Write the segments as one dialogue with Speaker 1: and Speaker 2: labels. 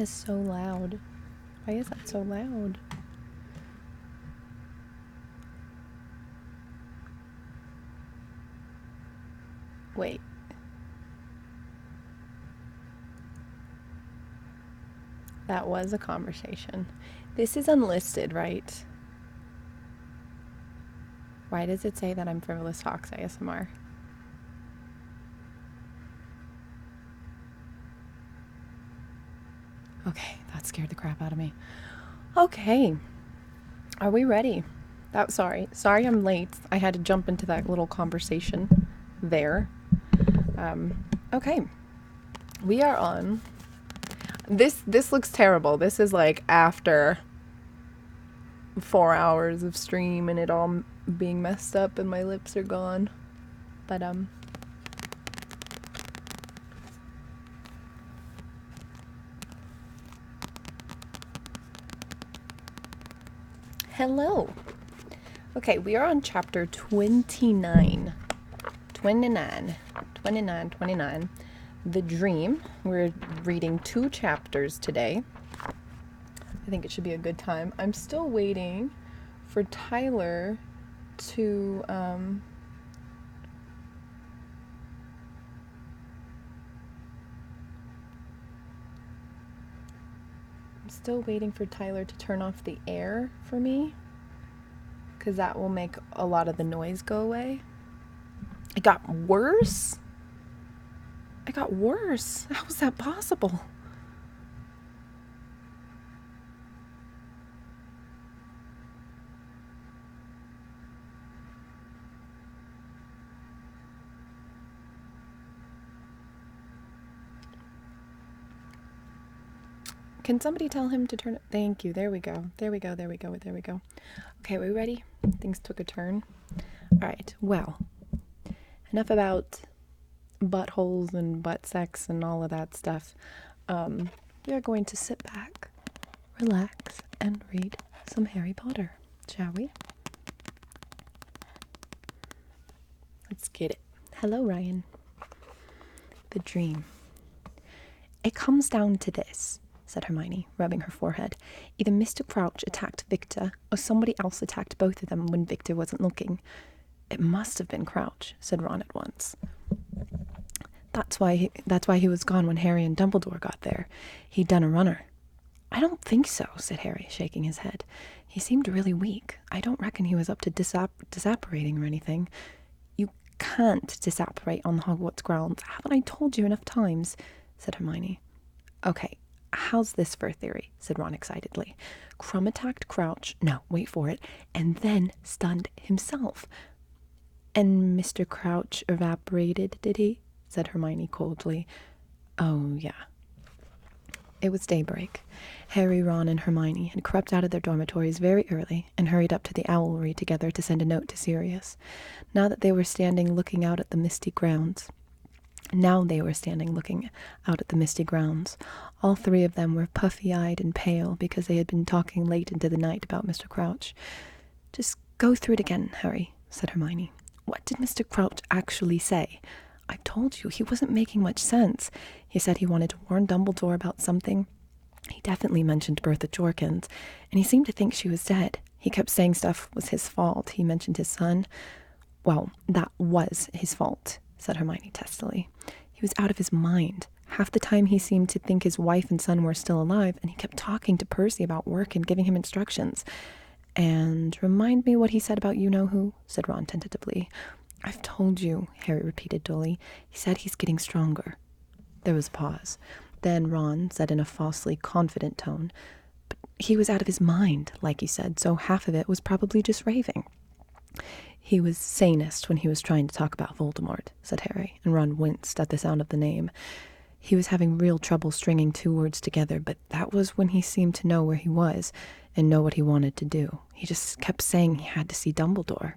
Speaker 1: is so loud. Why is that so loud? Wait. That was a conversation. This is unlisted, right? Why does it say that I'm Frivolous Fox ASMR? Okay, that scared the crap out of me. Okay. Are we ready? Sorry I'm late. I had to jump into that little conversation there. Okay. We are on. This looks terrible. This is like after 4 hours of stream and it all being messed up and my lips are gone. But hello. Okay, we are on chapter 29. 29. The Dream. We're reading 2 chapters today. I think it should be a good time. I'm still waiting for Tyler to I'm still waiting for Tyler to turn off the air for me, because that will make a lot of the noise go away. It got worse? How was that possible? Can somebody tell him to turn it? Thank you. There we go. Okay, are we ready? Things took a turn. All right. Well, enough about buttholes and butt sex and all of that stuff. We are going to sit back, relax, and read some Harry Potter, shall we? Let's get it. Hello, Ryan. The Dream. It comes down to this, said Hermione, rubbing her forehead. Either Mr. Crouch attacked Victor, or somebody else attacked both of them when Victor wasn't looking. It must have been Crouch, said Ron at once. That's why he was gone when Harry and Dumbledore got there. He'd done a runner. I don't think so, said Harry, shaking his head. He seemed really weak. I don't reckon he was up to disapparating or anything. You can't disapparate on the Hogwarts grounds. Haven't I told you enough times? Said Hermione. Okay, how's this for a theory? Said Ron excitedly. Krum attacked Crouch, no, wait for it, and then stunned himself. And Mr. Crouch evaporated, did he? Said Hermione coldly. Oh, yeah. It was daybreak. Harry, Ron, and Hermione had crept out of their dormitories very early and hurried up to the owlry together to send a note to Sirius. Now they were standing looking out at the misty grounds. All 3 of them were puffy-eyed and pale because they had been talking late into the night about Mr. Crouch. Just go through it again, Harry, said Hermione. What did Mr. Crouch actually say? I told you, he wasn't making much sense. He said he wanted to warn Dumbledore about something. He definitely mentioned Bertha Jorkins, and he seemed to think she was dead. He kept saying stuff was his fault. He mentioned his son. Well, that was his fault, said Hermione testily. He was out of his mind. Half the time he seemed to think his wife and son were still alive, and he kept talking to Percy about work and giving him instructions. And remind me what he said about you-know-who, said Ron tentatively. I've told you, Harry repeated dully. He said he's getting stronger. There was a pause. Then Ron said in a falsely confident tone, but he was out of his mind, like you said, so half of it was probably just raving. He was sanest when he was trying to talk about Voldemort, said Harry, and Ron winced at the sound of the name. He was having real trouble stringing 2 words together, but that was when he seemed to know where he was and know what he wanted to do. He just kept saying he had to see Dumbledore.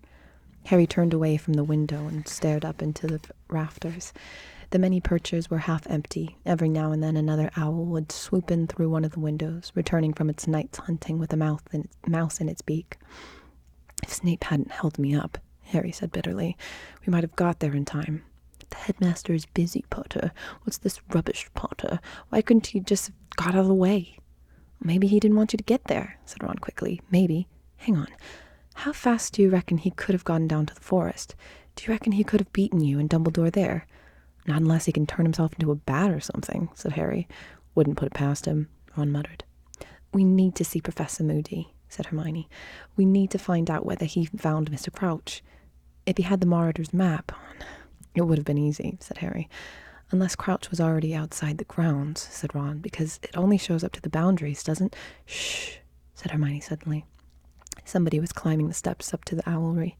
Speaker 1: Harry turned away from the window and stared up into the rafters. The many perches were half empty. Every now and then another owl would swoop in through one of the windows, returning from its night's hunting with a mouse in its beak. If Snape hadn't held me up, Harry said bitterly, we might have got there in time. The headmaster is busy, Potter. What's this rubbish, Potter? Why couldn't he just have got out of the way? Maybe he didn't want you to get there, said Ron quickly. Maybe. Hang on. How fast do you reckon he could have gotten down to the forest? Do you reckon he could have beaten you and Dumbledore there? Not unless he can turn himself into a bat or something, said Harry. Wouldn't put it past him, Ron muttered. We need to see Professor Moody, said Hermione. We need to find out whether he found Mr. Crouch. If he had the Marauder's map on, it would have been easy, said Harry. Unless Crouch was already outside the grounds, said Ron, because it only shows up to the boundaries, doesn't... Shh, said Hermione suddenly. Somebody was climbing the steps up to the owlry.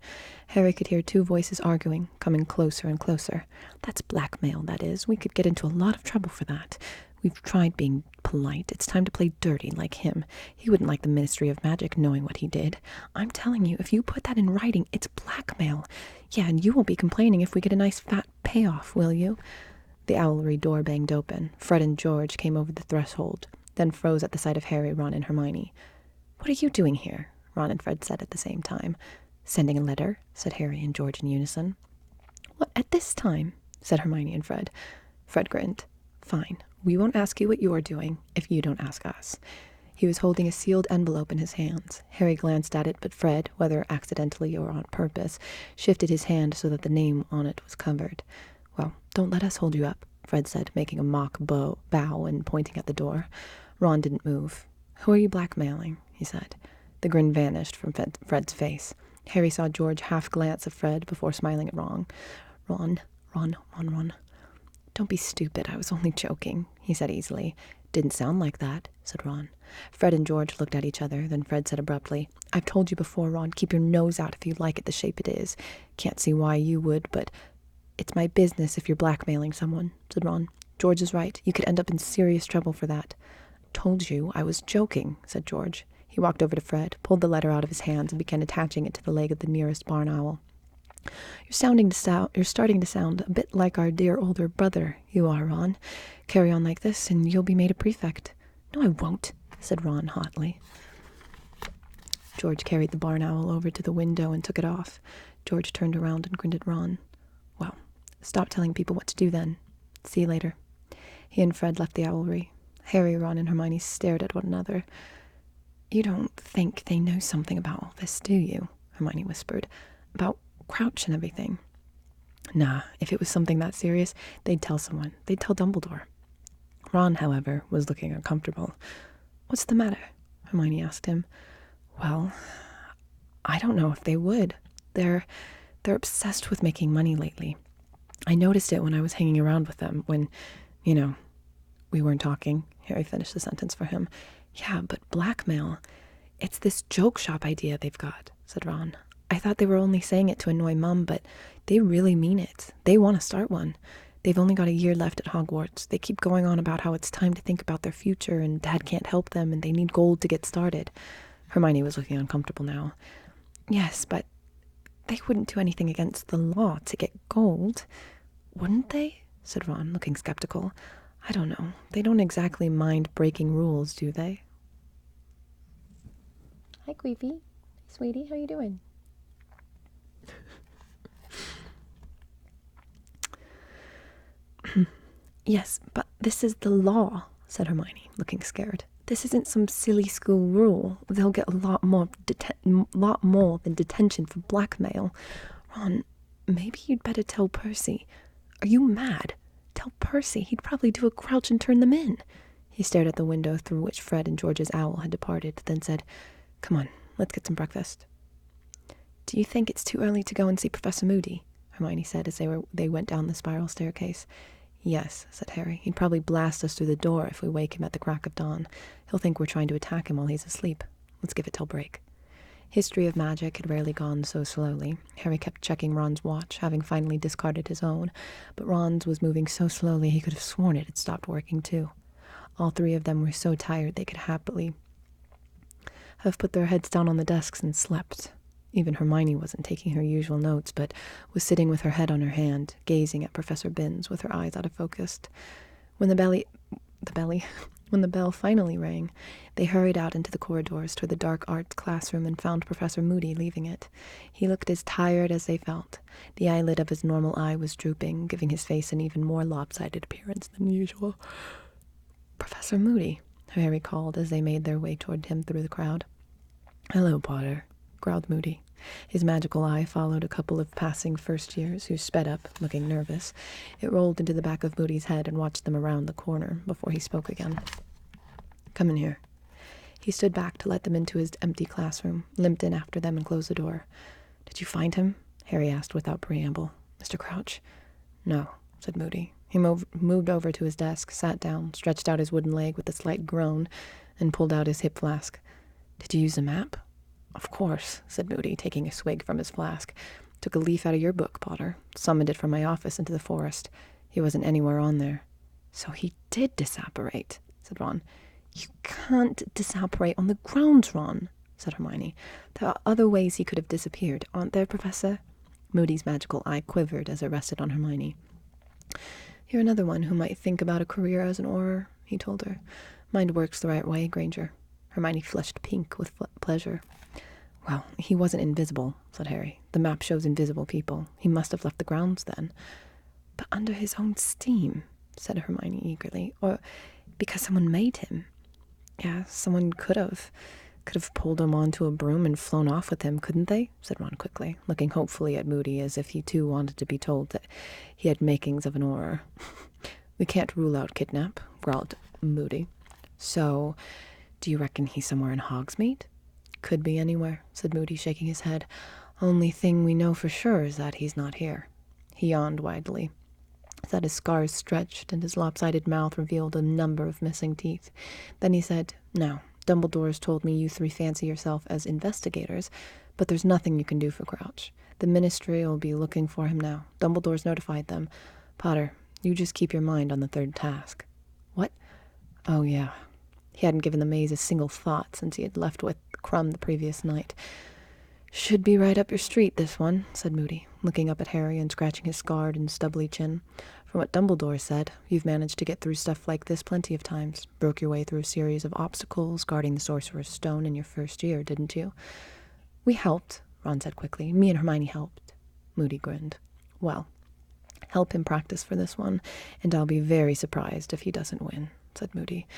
Speaker 1: Harry could hear two voices arguing, coming closer and closer. That's blackmail, that is. We could get into a lot of trouble for that. We've tried being polite. It's time to play dirty like him. He wouldn't like the Ministry of Magic knowing what he did. I'm telling you, if you put that in writing, it's blackmail. Yeah, and you won't be complaining if we get a nice fat payoff, will you? The owlry door banged open. Fred and George came over the threshold, then froze at the sight of Harry, Ron, and Hermione. What are you doing here? Ron and Fred said at the same time. Sending a letter, said Harry and George in unison. What, at this time? Said Hermione and Fred. Fred grinned. Fine. We won't ask you what you're doing if you don't ask us. He was holding a sealed envelope in his hands. Harry glanced at it, but Fred, whether accidentally or on purpose, shifted his hand so that the name on it was covered. Well, don't let us hold you up, Fred said, making a mock bow and pointing at the door. Ron didn't move. Who are you blackmailing? He said. The grin vanished from Fred's face. Harry saw George half glance at Fred before smiling at Ron. Ron. Don't be stupid, I was only joking, he said easily. Didn't sound like that, said Ron. Fred and George looked at each other, then Fred said abruptly, I've told you before, Ron, keep your nose out if you like it the shape it is. Can't see why you would, but it's my business if you're blackmailing someone, said Ron. George is right, you could end up in serious trouble for that. Told you I was joking, said George. He walked over to Fred, pulled the letter out of his hands, and began attaching it to the leg of the nearest barn owl. You're starting to sound a bit like our dear older brother, you are, Ron. Carry on like this, and you'll be made a prefect. No, I won't, said Ron hotly. George carried the barn owl over to the window and took it off. George turned around and grinned at Ron. Well, stop telling people what to do then. See you later. He and Fred left the owlry. Harry, Ron, and Hermione stared at one another. You don't think they know something about all this, do you? Hermione whispered. About Crouch and everything. Nah, if it was something that serious, they'd tell someone. They'd tell Dumbledore. Ron, however, was looking uncomfortable. What's the matter? Hermione asked him. Well, I don't know if they would. They're obsessed with making money lately. I noticed it when I was hanging around with them, when, we weren't talking. Harry finished the sentence for him. Yeah, but blackmail. It's this joke shop idea they've got, said Ron. I thought they were only saying it to annoy Mum, but they really mean it. They want to start one. They've only got a year left at Hogwarts. They keep going on about how it's time to think about their future and Dad can't help them and they need gold to get started. Hermione was looking uncomfortable now. Yes, but they wouldn't do anything against the law to get gold. Wouldn't they? Said Ron, looking skeptical. I don't know. They don't exactly mind breaking rules, do they? Hi, Queefy. Sweetie, how you doing? Yes, but this is the law, said Hermione, looking scared. This isn't some silly school rule. They'll get a lot more than detention for blackmail. Ron, maybe you'd better tell Percy. Are you mad? Tell Percy. He'd probably do a Crouch and turn them in. He stared at the window through which Fred and George's owl had departed, then said, Come on, let's get some breakfast. Do you think it's too early to go and see Professor Moody? Hermione said as they went down the spiral staircase. Yes, said Harry. He'd probably blast us through the door if we wake him at the crack of dawn. He'll think we're trying to attack him while he's asleep. Let's give it till break. History of Magic had rarely gone so slowly. Harry kept checking Ron's watch, having finally discarded his own, but Ron's was moving so slowly he could have sworn it had stopped working too. All three of them were so tired they could happily have put their heads down on the desks and slept. Even Hermione wasn't taking her usual notes, but was sitting with her head on her hand, gazing at Professor Binns with her eyes out of focus. When When the bell finally rang, they hurried out into the corridors toward the dark arts classroom and found Professor Moody leaving it. He looked as tired as they felt. The eyelid of his normal eye was drooping, giving his face an even more lopsided appearance than usual. "Professor Moody," Harry called as they made their way toward him through the crowd. "Hello, Potter," growled Moody. His magical eye followed a couple of passing first years who sped up, looking nervous. It rolled into the back of Moody's head and watched them around the corner before he spoke again. "Come in here." He stood back to let them into his empty classroom, limped in after them, and closed the door. "Did you find him?" Harry asked without preamble. "Mr. Crouch?" "No," said Moody. He moved over to his desk, sat down, stretched out his wooden leg with a slight groan, and pulled out his hip flask. "Did you use a map?" "Of course," said Moody, taking a swig from his flask. "Took a leaf out of your book, Potter. Summoned it from my office into the forest. He wasn't anywhere on there." "So he did disapparate," said Ron. "You can't disapparate on the grounds, Ron," said Hermione. "There are other ways he could have disappeared, aren't there, Professor?" Moody's magical eye quivered as it rested on Hermione. "You're another one who might think about a career as an Auror," he told her. "Mind works the right way, Granger." Hermione flushed pink with pleasure. "Well, he wasn't invisible," said Harry. "The map shows invisible people. He must have left the grounds then." "But under his own steam," said Hermione eagerly. "Or because someone made him." "Yeah, someone could have pulled him onto a broom and flown off with him, couldn't they?" said Ron quickly, looking hopefully at Moody as if he too wanted to be told that he had makings of an Auror. "We can't rule out kidnap," growled Moody. "So, do you reckon he's somewhere in Hogsmeade?" "Could be anywhere," said Moody, shaking his head. "Only thing we know for sure is that he's not here." He yawned widely, so that his scars stretched and his lopsided mouth revealed a number of missing teeth. Then he said, "Now, Dumbledore's told me you three fancy yourself as investigators, but there's nothing you can do for Crouch. The Ministry will be looking for him now. Dumbledore's notified them. Potter, you just keep your mind on the third task." "What?" "Oh, yeah." He hadn't given the maze a single thought since he had left with Crumb the previous night. "Should be right up your street, this one," said Moody, looking up at Harry and scratching his scarred and stubbly chin. "From what Dumbledore said, you've managed to get through stuff like this plenty of times. Broke your way through a series of obstacles, guarding the Sorcerer's Stone in your first year, didn't you?" "We helped," Ron said quickly. "Me and Hermione helped." Moody grinned. "Well, help him practice for this one, and I'll be very surprised if he doesn't win," said Moody.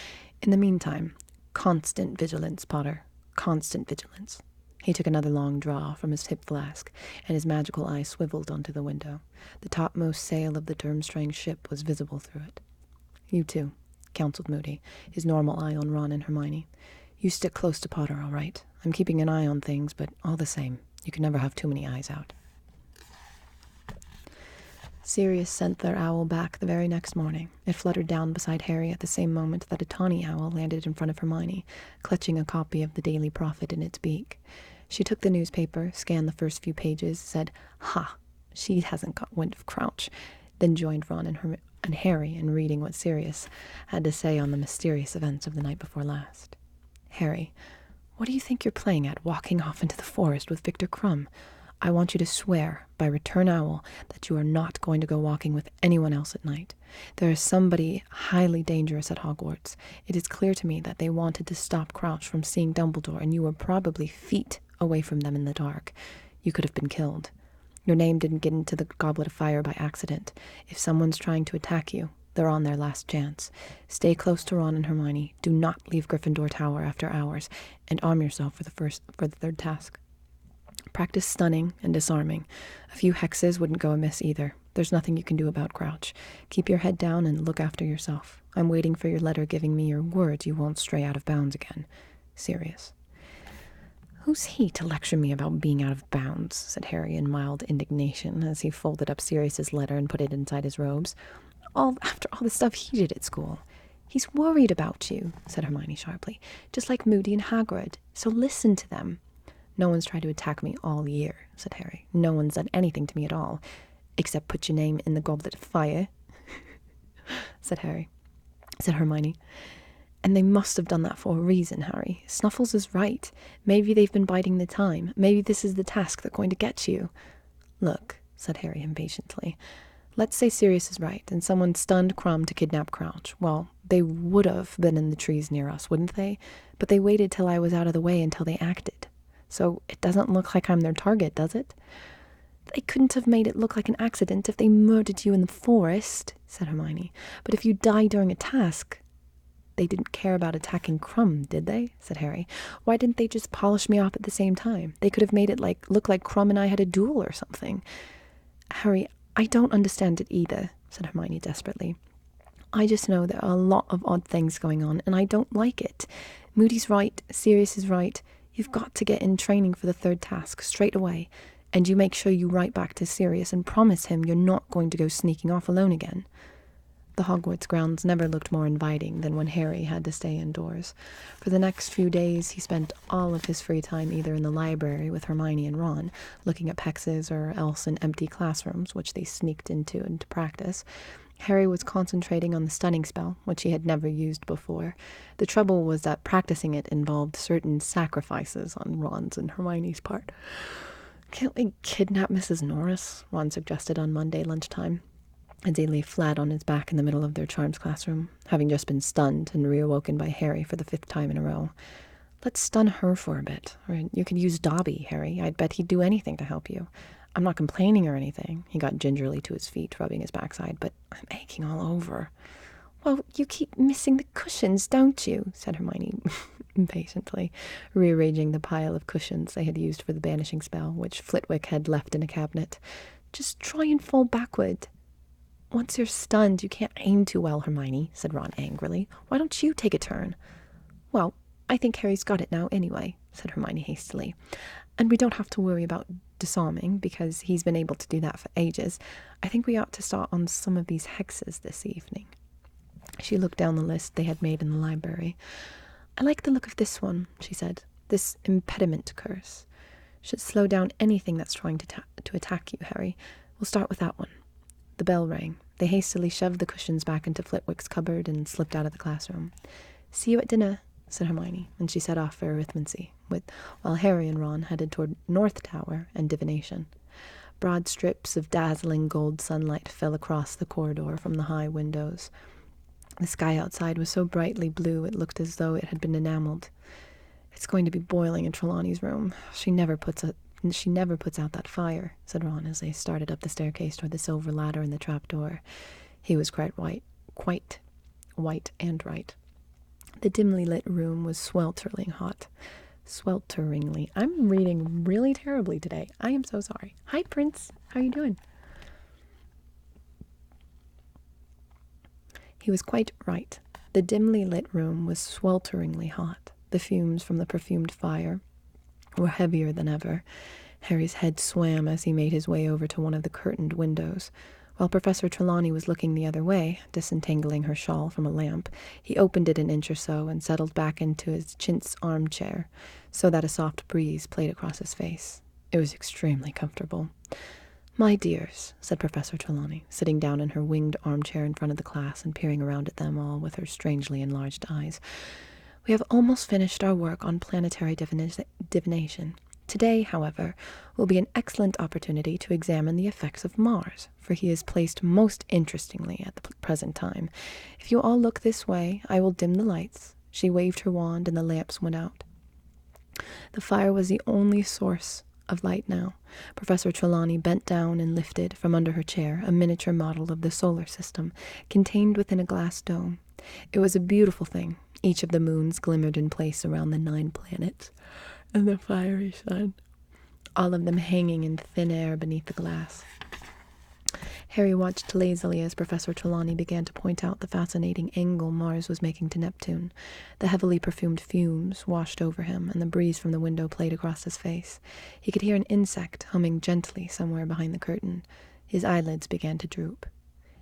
Speaker 1: "In the meantime, constant vigilance, Potter. Constant vigilance." He took another long draw from his hip flask, and his magical eye swiveled onto the window. The topmost sail of the Durmstrang ship was visible through it. "You too," counseled Moody, his normal eye on Ron and Hermione. "You stick close to Potter, all right? I'm keeping an eye on things, but all the same, you can never have too many eyes out." Sirius sent their owl back the very next morning. It fluttered down beside Harry at the same moment that a tawny owl landed in front of Hermione, clutching a copy of the Daily Prophet in its beak. She took the newspaper, scanned the first few pages, said, "Ha! She hasn't got wind of Crouch," then joined Ron and Harry in reading what Sirius had to say on the mysterious events of the night before last. "Harry, what do you think you're playing at, walking off into the forest with Victor Crumb? I want you to swear, by return owl, that you are not going to go walking with anyone else at night. There is somebody highly dangerous at Hogwarts. It is clear to me that they wanted to stop Crouch from seeing Dumbledore, and you were probably feet away from them in the dark. You could have been killed. Your name didn't get into the Goblet of Fire by accident. If someone's trying to attack you, they're on their last chance. Stay close to Ron and Hermione. Do not leave Gryffindor Tower after hours, and arm yourself for the third task. Practice stunning and disarming. A few hexes wouldn't go amiss either. There's nothing you can do about Crouch. Keep your head down and look after yourself. I'm waiting for your letter giving me your word you won't stray out of bounds again. Sirius." "Who's he to lecture me about being out of bounds?" said Harry in mild indignation as he folded up Sirius's letter and put it inside his robes. After all the stuff he did at school." "He's worried about you," said Hermione sharply, "just like Moody and Hagrid. So listen to them." "No one's tried to attack me all year," said Harry. "No one's done anything to me at all, except put your name in the Goblet of Fire," said Hermione. "And they must have done that for a reason, Harry. Snuffles is right. Maybe they've been biding the time. Maybe this is the task they're going to get you." "Look," said Harry impatiently, Let's say Sirius is right, and someone stunned Crumb to kidnap Crouch. Well, they would have been in the trees near us, wouldn't they? But they waited till I was out of the way until they acted. So it doesn't look like I'm their target, does it? They couldn't have made it look like an accident if they murdered you in the forest, said Hermione. But if you die during a task... They didn't care about attacking Crumb, did they? Said Harry. Why didn't they just polish me off at the same time? They could have made it look like Crumb and I had a duel or something. Harry, I don't understand it either, said Hermione desperately. I just know there are a lot of odd things going on, and I don't like it. Moody's right, Sirius is right. You've got to get in training for the third task straight away, and you make sure you write back to Sirius and promise him you're not going to go sneaking off alone again. The Hogwarts grounds never looked more inviting than when Harry had to stay indoors. For the next few days, he spent all of his free time either in the library with Hermione and Ron, looking at Pexes, or else in empty classrooms, which they sneaked into practice. Harry was concentrating on the stunning spell, which he had never used before. The trouble was that practicing it involved certain sacrifices on Ron's and Hermione's part. "Can't we kidnap Mrs. Norris?" Ron suggested on Monday lunchtime, as he lay flat on his back in the middle of their charms classroom, having just been stunned and reawoken by Harry for the 5th time in a row. "Let's stun her for a bit. Or you could use Dobby, Harry. I'd bet he'd do anything to help you. I'm not complaining or anything." He got gingerly to his feet, rubbing his backside, "but I'm aching all over." "Well, you keep missing the cushions, don't you?" said Hermione impatiently, rearranging the pile of cushions they had used for the banishing spell, which Flitwick had left in a cabinet. "Just try and fall backward." "Once you're stunned, you can't aim too well, Hermione," said Ron angrily. "Why don't you take a turn?" "Well, I think Harry's got it now anyway," said Hermione hastily. "And we don't have to worry about disarming, because he's been able to do that for ages. I think we ought to start on some of these hexes this evening." She looked down the list they had made in the library. "I like the look of this one," she said. "This impediment curse. Should slow down anything that's trying to attack you, Harry. We'll start with that one." The bell rang. They hastily shoved the cushions back into Flitwick's cupboard and slipped out of the classroom. "See you at dinner," said Hermione, and she set off for arithmancy, while Harry and Ron headed toward North Tower and divination. Broad strips of dazzling gold sunlight fell across the corridor from the high windows. The sky outside was so brightly blue it looked as though it had been enameled. "It's going to be boiling in Trelawney's room. She never puts out that fire," said Ron as they started up the staircase toward the silver ladder in the trapdoor. He was quite white and right. The dimly lit room was swelteringly hot. Swelteringly. I'm reading really terribly today. I am so sorry. Hi, Prince. How are you doing? He was quite right. The dimly lit room was swelteringly hot. The fumes from the perfumed fire were heavier than ever. Harry's head swam as he made his way over to one of the curtained windows. While Professor Trelawney was looking the other way, disentangling her shawl from a lamp, he opened it an inch or so and settled back into his chintz armchair, so that a soft breeze played across his face. It was extremely comfortable. "My dears," said Professor Trelawney, sitting down in her winged armchair in front of the class and peering around at them all with her strangely enlarged eyes, "we have almost finished our work on planetary divination. Today, however, will be an excellent opportunity to examine the effects of Mars, for he is placed most interestingly at the present time. If you all look this way, I will dim the lights." She waved her wand and the lamps went out. The fire was the only source of light now. Professor Trelawney bent down and lifted, from under her chair, a miniature model of the solar system, contained within a glass dome. It was a beautiful thing. Each of the moons glimmered in place around the 9 planets, and the fiery sun, all of them hanging in thin air beneath the glass. Harry watched lazily as Professor Trelawney began to point out the fascinating angle Mars was making to Neptune. The heavily perfumed fumes washed over him, and the breeze from the window played across his face. He could hear an insect humming gently somewhere behind the curtain. His eyelids began to droop.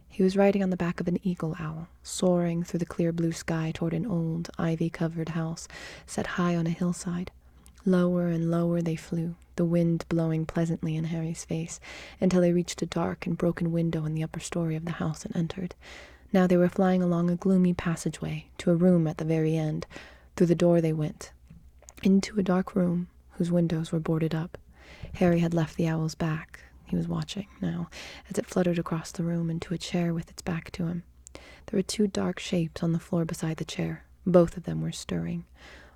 Speaker 1: He was riding on the back of an eagle owl, soaring through the clear blue sky toward an old, ivy-covered house set high on a hillside. Lower and lower they flew, the wind blowing pleasantly in Harry's face, until they reached a dark and broken window in the upper story of the house and entered. Now they were flying along a gloomy passageway to a room at the very end. Through the door they went, into a dark room whose windows were boarded up. Harry had left the owl's back. He was watching now, as it fluttered across the room into a chair with its back to him. There were two dark shapes on the floor beside the chair. Both of them were stirring.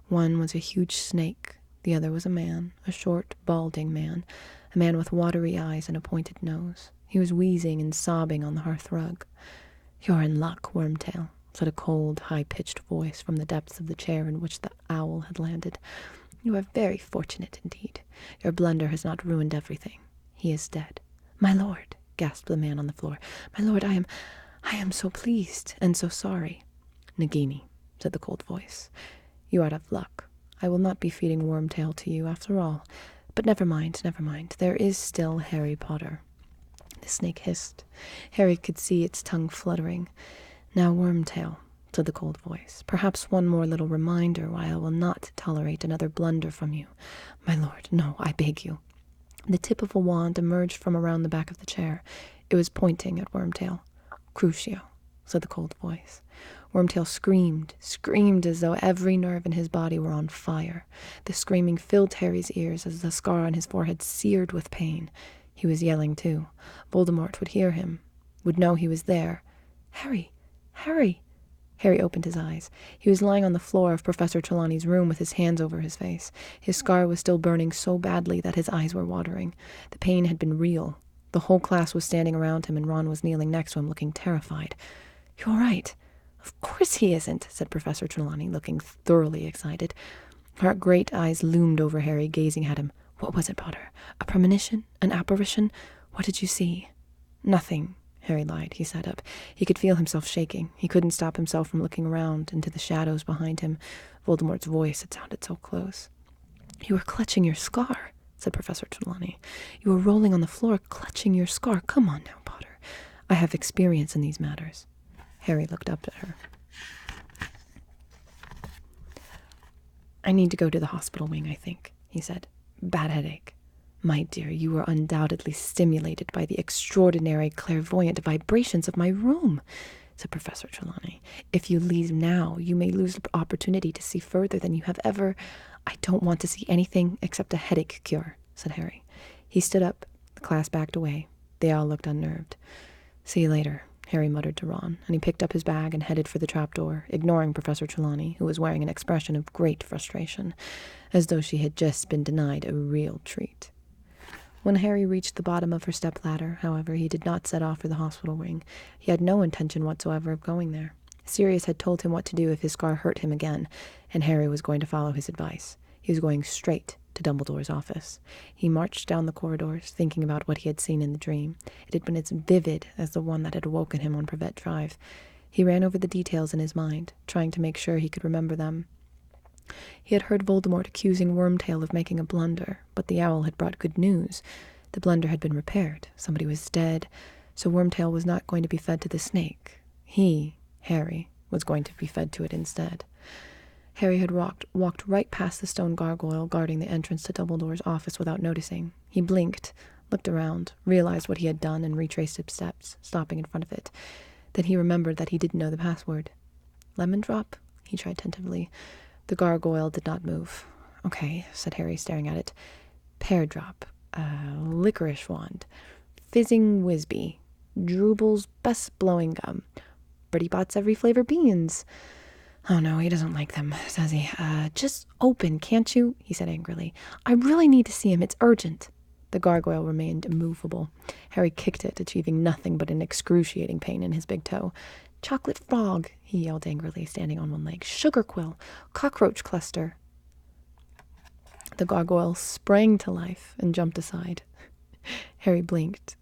Speaker 1: One was a huge snake. The other was a man, a short, balding man, a man with watery eyes and a pointed nose. He was wheezing and sobbing on the hearth rug. "You're in luck, Wormtail," said a cold, high-pitched voice from the depths of the chair in which the owl had landed. "You are very fortunate indeed. Your blunder has not ruined everything. He is dead." "My lord," gasped the man on the floor. "My lord, I am so pleased and so sorry." "Nagini," said the cold voice, "you are out of luck. I will not be feeding Wormtail to you after all. But never mind. There is still Harry Potter." The snake hissed. Harry could see its tongue fluttering. "Now, Wormtail," said the cold voice, "perhaps one more little reminder why I will not tolerate another blunder from you." "My lord, no, I beg you." The tip of a wand emerged from around the back of the chair. It was pointing at Wormtail. "Crucio," said the cold voice. Wormtail screamed as though every nerve in his body were on fire. The screaming filled Harry's ears as the scar on his forehead seared with pain. He was yelling too. Voldemort would hear him, would know he was there. "Harry! Harry!" Harry opened his eyes. He was lying on the floor of Professor Trelawney's room with his hands over his face. His scar was still burning so badly that his eyes were watering. The pain had been real. The whole class was standing around him, and Ron was kneeling next to him, looking terrified. "You're all right." "Of course he isn't," said Professor Trelawney, looking thoroughly excited. Her great eyes loomed over Harry, gazing at him. "What was it, Potter? A premonition? An apparition? What did you see?" "Nothing," Harry lied. He sat up. He could feel himself shaking. He couldn't stop himself from looking around into the shadows behind him. Voldemort's voice had sounded so close. "You were clutching your scar," said Professor Trelawney. "You were rolling on the floor, clutching your scar. Come on now, Potter. I have experience in these matters." Harry looked up at her. "I need to go to the hospital wing, I think," he said. "Bad headache." "My dear, you were undoubtedly stimulated by the extraordinary clairvoyant vibrations of my room," said Professor Trelawney. "If you leave now, you may lose the opportunity to see further than you have ever—" "I don't want to see anything except a headache cure," said Harry. He stood up. The class backed away. They all looked unnerved. "See you later," Harry muttered to Ron, and he picked up his bag and headed for the trapdoor, ignoring Professor Trelawney, who was wearing an expression of great frustration, as though she had just been denied a real treat. When Harry reached the bottom of her stepladder, however, he did not set off for the hospital wing. He had no intention whatsoever of going there. Sirius had told him what to do if his scar hurt him again, and Harry was going to follow his advice. He was going straight to Dumbledore's office. He marched down the corridors, thinking about what he had seen in the dream. It had been as vivid as the one that had awoken him on Privet Drive. He ran over the details in his mind, trying to make sure he could remember them. He had heard Voldemort accusing Wormtail of making a blunder, but the owl had brought good news. The blunder had been repaired. Somebody was dead, so Wormtail was not going to be fed to the snake. He, Harry, was going to be fed to it instead. Harry had walked right past the stone gargoyle guarding the entrance to Dumbledore's office without noticing. He blinked, looked around, realized what he had done, and retraced his steps, stopping in front of it. Then he remembered that he didn't know the password. "Lemon drop?" he tried tentatively. The gargoyle did not move. "Okay," said Harry, staring at it. "Pear drop. Licorice wand. Fizzing Whizbee. Drooble's best blowing gum. Bertie Bott's every flavor beans. Oh no, he doesn't like them, does he? Just open, can't you?" he said angrily. "I really need to see him. It's urgent." The gargoyle remained immovable. Harry kicked it, achieving nothing but an excruciating pain in his big toe. "Chocolate frog," he yelled angrily, standing on one leg. "Sugar quill. Cockroach cluster." The gargoyle sprang to life and jumped aside. Harry blinked.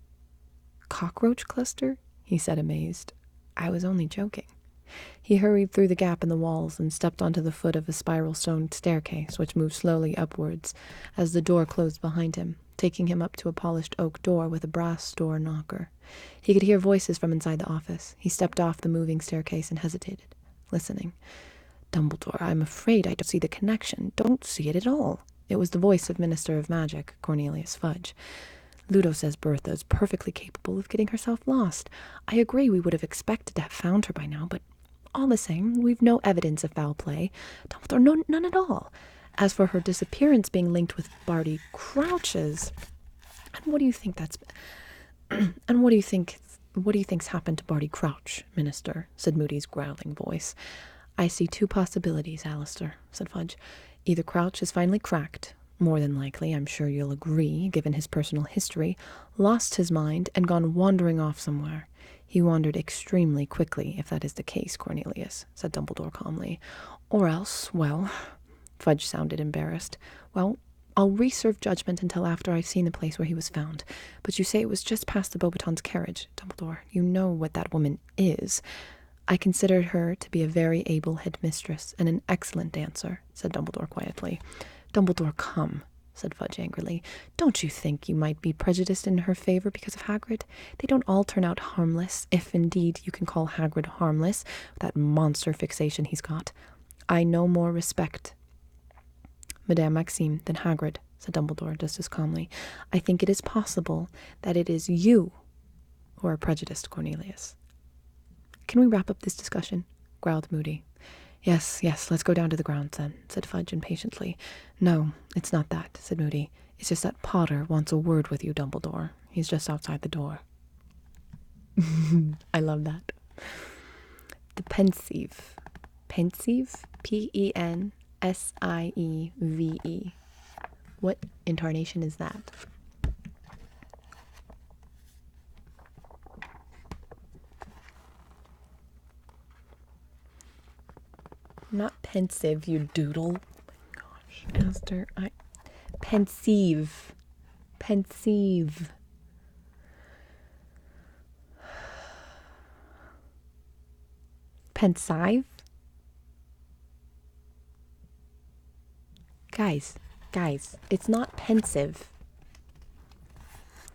Speaker 1: "Cockroach cluster?" he said, amazed. "I was only joking." He hurried through the gap in the walls and stepped onto the foot of a spiral stone staircase, which moved slowly upwards as the door closed behind him, taking him up to a polished oak door with a brass door knocker. He could hear voices from inside the office. He stepped off the moving staircase and hesitated, listening. "Dumbledore, I'm afraid I don't see the connection. Don't see it at all." It was the voice of Minister of Magic, Cornelius Fudge. "Ludo says Bertha is perfectly capable of getting herself lost. I agree we would have expected to have found her by now, but all the same, we've no evidence of foul play. Dumbledore, no, none at all. As for her disappearance being linked with Barty Crouch's, And what do you think that's... and what do you think's happened to Barty Crouch, Minister? Said Moody's growling voice. I see two possibilities, Alistair, said Fudge. Either Crouch is finally cracked, more than likely, I'm sure you'll agree, given his personal history, lost his mind and gone wandering off somewhere. He wandered extremely quickly, if that is the case, Cornelius, said Dumbledore calmly. Or else, well... Fudge sounded embarrassed. Well, I'll reserve judgment until after I've seen the place where he was found. But you say it was just past the Beauxbatons' carriage, Dumbledore. You know what that woman is. I considered her to be a very able headmistress and an excellent dancer, said Dumbledore quietly. Dumbledore, come, said Fudge angrily. Don't you think you might be prejudiced in her favor because of Hagrid? They don't all turn out harmless, if indeed you can call Hagrid harmless, with that monster fixation he's got. I no more respect Madame Maxime than Hagrid, said Dumbledore just as calmly. I think it is possible that it is you who are prejudiced, Cornelius. Can we wrap up this discussion? Growled Moody. Yes, let's go down to the grounds then, said Fudge impatiently. No, it's not that, said Moody. It's just that Potter wants a word with you, Dumbledore. He's just outside the door. I love that. The pensieve. Pensieve? Pensieve. What intonation is that? Not pensive, you doodle. Oh my gosh, Aster, pensieve. Pensieve. Pensive? Guys, it's not pensive.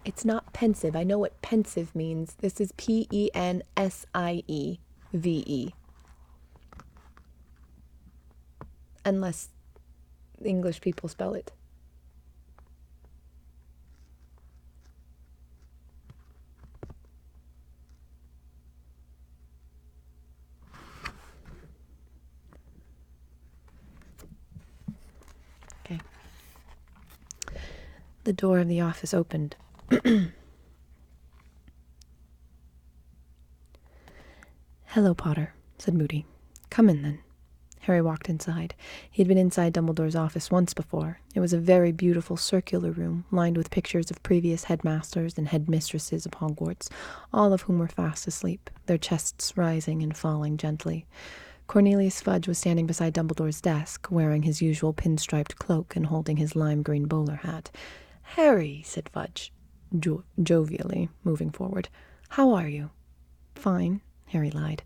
Speaker 1: It's not pensive. I know what pensive means. This is Pensieve. Unless English people spell it. Okay. The door of the office opened. Hello, Potter, said Moody. Come in, then. Harry walked inside. He had been inside Dumbledore's office once before. It was a very beautiful circular room, lined with pictures of previous headmasters and headmistresses of Hogwarts, all of whom were fast asleep, their chests rising and falling gently. Cornelius Fudge was standing beside Dumbledore's desk, wearing his usual pinstriped cloak and holding his lime-green bowler hat. Harry, said Fudge, jovially, moving forward. How are you? Fine, Harry lied.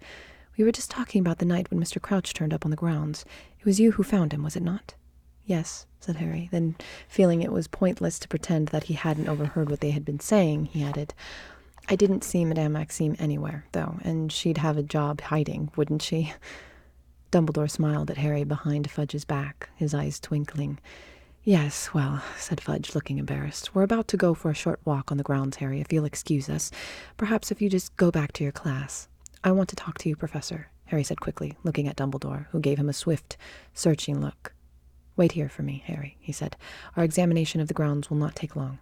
Speaker 1: We were just talking about the night when Mr. Crouch turned up on the grounds. It was you who found him, was it not? Yes, said Harry. Then, feeling it was pointless to pretend that he hadn't overheard what they had been saying, he added, I didn't see Madame Maxime anywhere, though, and she'd have a job hiding, wouldn't she? Dumbledore smiled at Harry behind Fudge's back, his eyes twinkling. Yes, well, said Fudge, looking embarrassed. We're about to go for a short walk on the grounds, Harry, if you'll excuse us. Perhaps if you just go back to your class. I want to talk to you, Professor, Harry said quickly, looking at Dumbledore, who gave him a swift, searching look. Wait here for me, Harry, he said. Our examination of the grounds will not take long.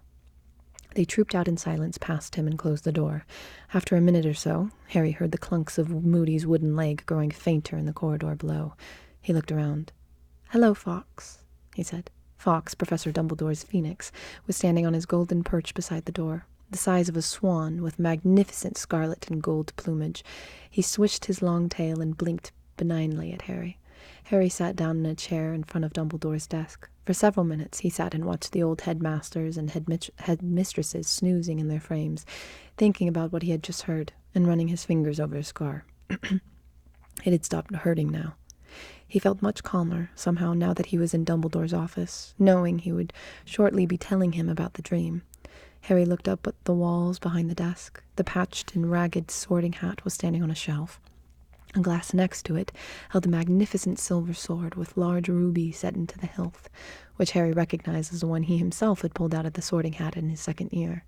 Speaker 1: They trooped out in silence past him and closed the door. After a minute or so, Harry heard the clunks of Moody's wooden leg growing fainter in the corridor below. He looked around. Hello, Fawkes, he said. Fawkes, Professor Dumbledore's phoenix, was standing on his golden perch beside the door, the size of a swan with magnificent scarlet and gold plumage. He swished his long tail and blinked benignly at Harry. Harry sat down in a chair in front of Dumbledore's desk. For several minutes he sat and watched the old headmasters and headmistresses snoozing in their frames, thinking about what he had just heard and running his fingers over his scar. It had stopped hurting now. He felt much calmer, somehow, now that he was in Dumbledore's office, knowing he would shortly be telling him about the dream. Harry looked up at the walls behind the desk. The patched and ragged sorting hat was standing on a shelf. A glass next to it held a magnificent silver sword with large rubies set into the hilt, which Harry recognized as the one he himself had pulled out of the sorting hat in his second year.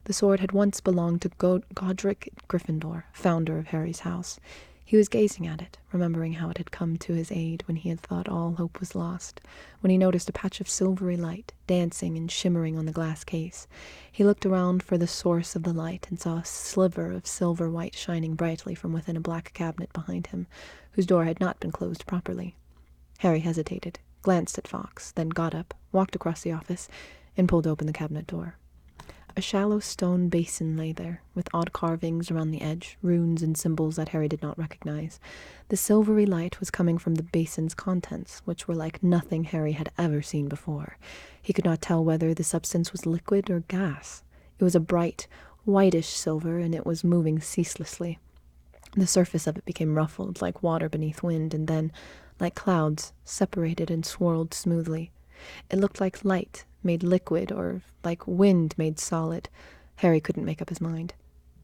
Speaker 1: The sword had once belonged to Godric Gryffindor, founder of Harry's house. He was gazing at it, remembering how it had come to his aid when he had thought all hope was lost, when he noticed a patch of silvery light dancing and shimmering on the glass case. He looked around for the source of the light and saw a sliver of silver white shining brightly from within a black cabinet behind him, whose door had not been closed properly. Harry hesitated, glanced at Fawkes, then got up, walked across the office, and pulled open the cabinet door. A shallow stone basin lay there, with odd carvings around the edge, runes and symbols that Harry did not recognize. The silvery light was coming from the basin's contents, which were like nothing Harry had ever seen before. He could not tell whether the substance was liquid or gas. It was a bright, whitish silver, and it was moving ceaselessly. The surface of it became ruffled, like water beneath wind, and then, like clouds, separated and swirled smoothly. It looked like light made liquid, or like wind made solid. Harry couldn't make up his mind.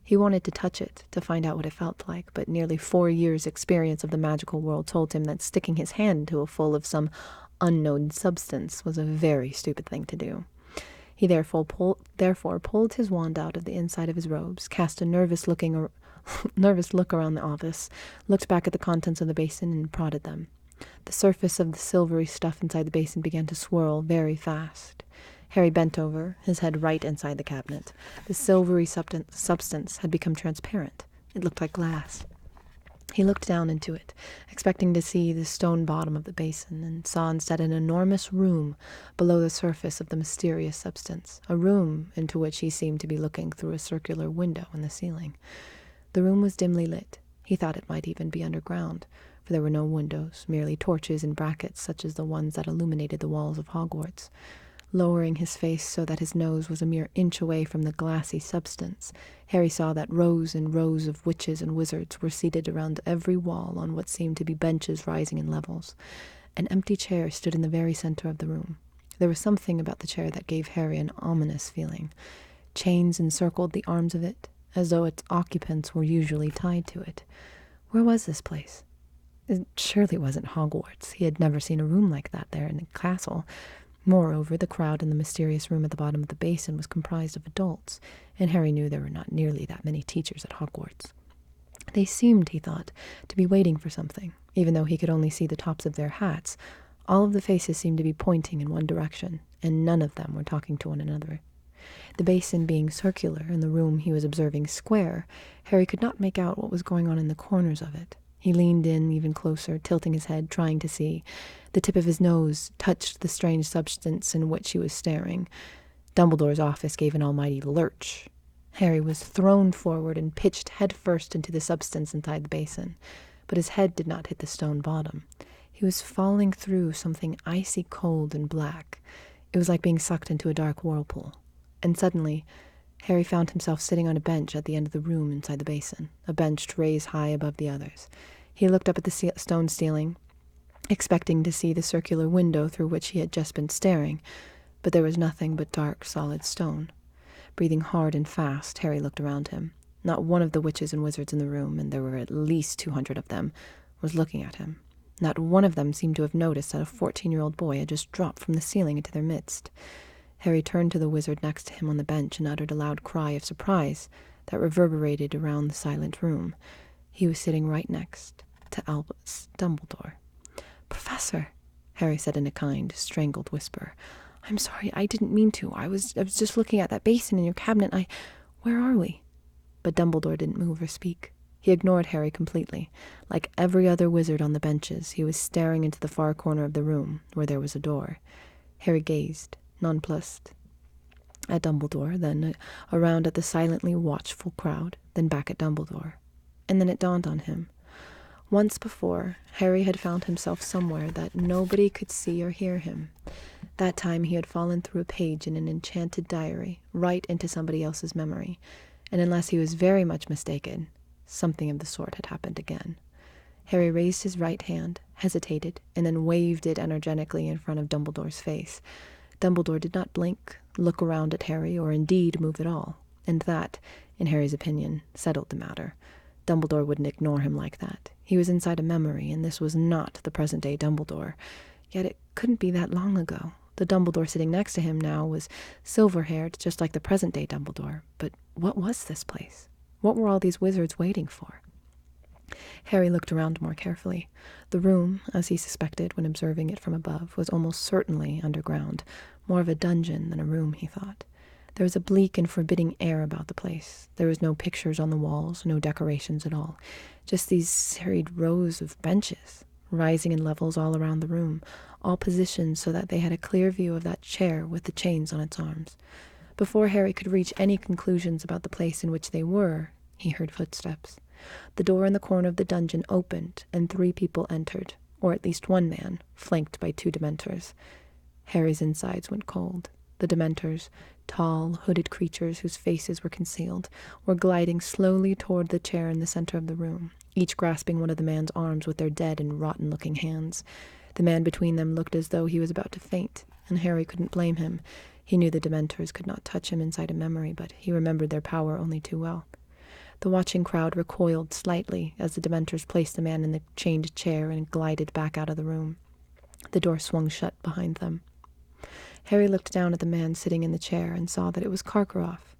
Speaker 1: He wanted to touch it, to find out what it felt like, but nearly 4 years' experience of the magical world told him that sticking his hand into a full of some unknown substance was a very stupid thing to do. He therefore pulled his wand out of the inside of his robes, cast a nervous look around the office, looked back at the contents of the basin, and prodded them. The surface of the silvery stuff inside the basin began to swirl very fast. Harry bent over, his head right inside the cabinet. The silvery substance had become transparent. It looked like glass. He looked down into it, expecting to see the stone bottom of the basin, and saw instead an enormous room below the surface of the mysterious substance, a room into which he seemed to be looking through a circular window in the ceiling. The room was dimly lit. He thought it might even be underground, for there were no windows, merely torches and brackets such as the ones that illuminated the walls of Hogwarts. Lowering his face so that his nose was a mere inch away from the glassy substance, Harry saw that rows and rows of witches and wizards were seated around every wall on what seemed to be benches rising in levels. An empty chair stood in the very center of the room. There was something about the chair that gave Harry an ominous feeling. Chains encircled the arms of it, as though its occupants were usually tied to it. Where was this place? It surely wasn't Hogwarts. He had never seen a room like that there in the castle. Moreover, the crowd in the mysterious room at the bottom of the basin was comprised of adults, and Harry knew there were not nearly that many teachers at Hogwarts. They seemed, he thought, to be waiting for something, even though he could only see the tops of their hats. All of the faces seemed to be pointing in one direction, and none of them were talking to one another. The basin being circular and the room he was observing square, Harry could not make out what was going on in the corners of it. He leaned in even closer, tilting his head, trying to see. The tip of his nose touched the strange substance in which he was staring. Dumbledore's office gave an almighty lurch. Harry was thrown forward and pitched headfirst into the substance inside the basin, but his head did not hit the stone bottom. He was falling through something icy cold and black. It was like being sucked into a dark whirlpool. And suddenly, Harry found himself sitting on a bench at the end of the room inside the basin, a bench raised high above the others. He looked up at the stone ceiling, expecting to see the circular window through which he had just been staring, but there was nothing but dark, solid stone. Breathing hard and fast, Harry looked around him. Not one of the witches and wizards in the room, and there were at least 200 of them, was looking at him. Not one of them seemed to have noticed that a 14-year-old boy had just dropped from the ceiling into their midst. Harry turned to the wizard next to him on the bench and uttered a loud cry of surprise that reverberated around the silent room. He was sitting right next to Albus Dumbledore. "Professor," Harry said in a kind, strangled whisper. "I'm sorry, I didn't mean to. I was just looking at that basin in your cabinet. Where are we?" But Dumbledore didn't move or speak. He ignored Harry completely. Like every other wizard on the benches, he was staring into the far corner of the room, where there was a door. Harry gazed, nonplussed, at Dumbledore, then around at the silently watchful crowd, then back at Dumbledore. And then it dawned on him. Once before, Harry had found himself somewhere that nobody could see or hear him. That time he had fallen through a page in an enchanted diary, right into somebody else's memory, and unless he was very much mistaken, something of the sort had happened again. Harry raised his right hand, hesitated, and then waved it energetically in front of Dumbledore's face. Dumbledore did not blink, look around at Harry, or indeed move at all, and that, in Harry's opinion, settled the matter. Dumbledore wouldn't ignore him like that. He was inside a memory, and this was not the present-day Dumbledore. Yet it couldn't be that long ago. The Dumbledore sitting next to him now was silver-haired, just like the present-day Dumbledore. But what was this place? What were all these wizards waiting for? Harry looked around more carefully. The room, as he suspected when observing it from above, was almost certainly underground, more of a dungeon than a room, he thought. There was a bleak and forbidding air about the place. There was no pictures on the walls, no decorations at all, just these serried rows of benches, rising in levels all around the room, all positioned so that they had a clear view of that chair with the chains on its arms. Before Harry could reach any conclusions about the place in which they were, he heard footsteps. The door in the corner of the dungeon opened, and 3 people entered, or at least one man, flanked by 2 Dementors. Harry's insides went cold. The Dementors, tall, hooded creatures whose faces were concealed, were gliding slowly toward the chair in the center of the room, each grasping one of the man's arms with their dead and rotten-looking hands. The man between them looked as though he was about to faint, and Harry couldn't blame him. He knew the Dementors could not touch him inside a memory, but he remembered their power only too well. The watching crowd recoiled slightly as the Dementors placed the man in the chained chair and glided back out of the room. The door swung shut behind them. Harry looked down at the man sitting in the chair and saw that it was Karkaroff.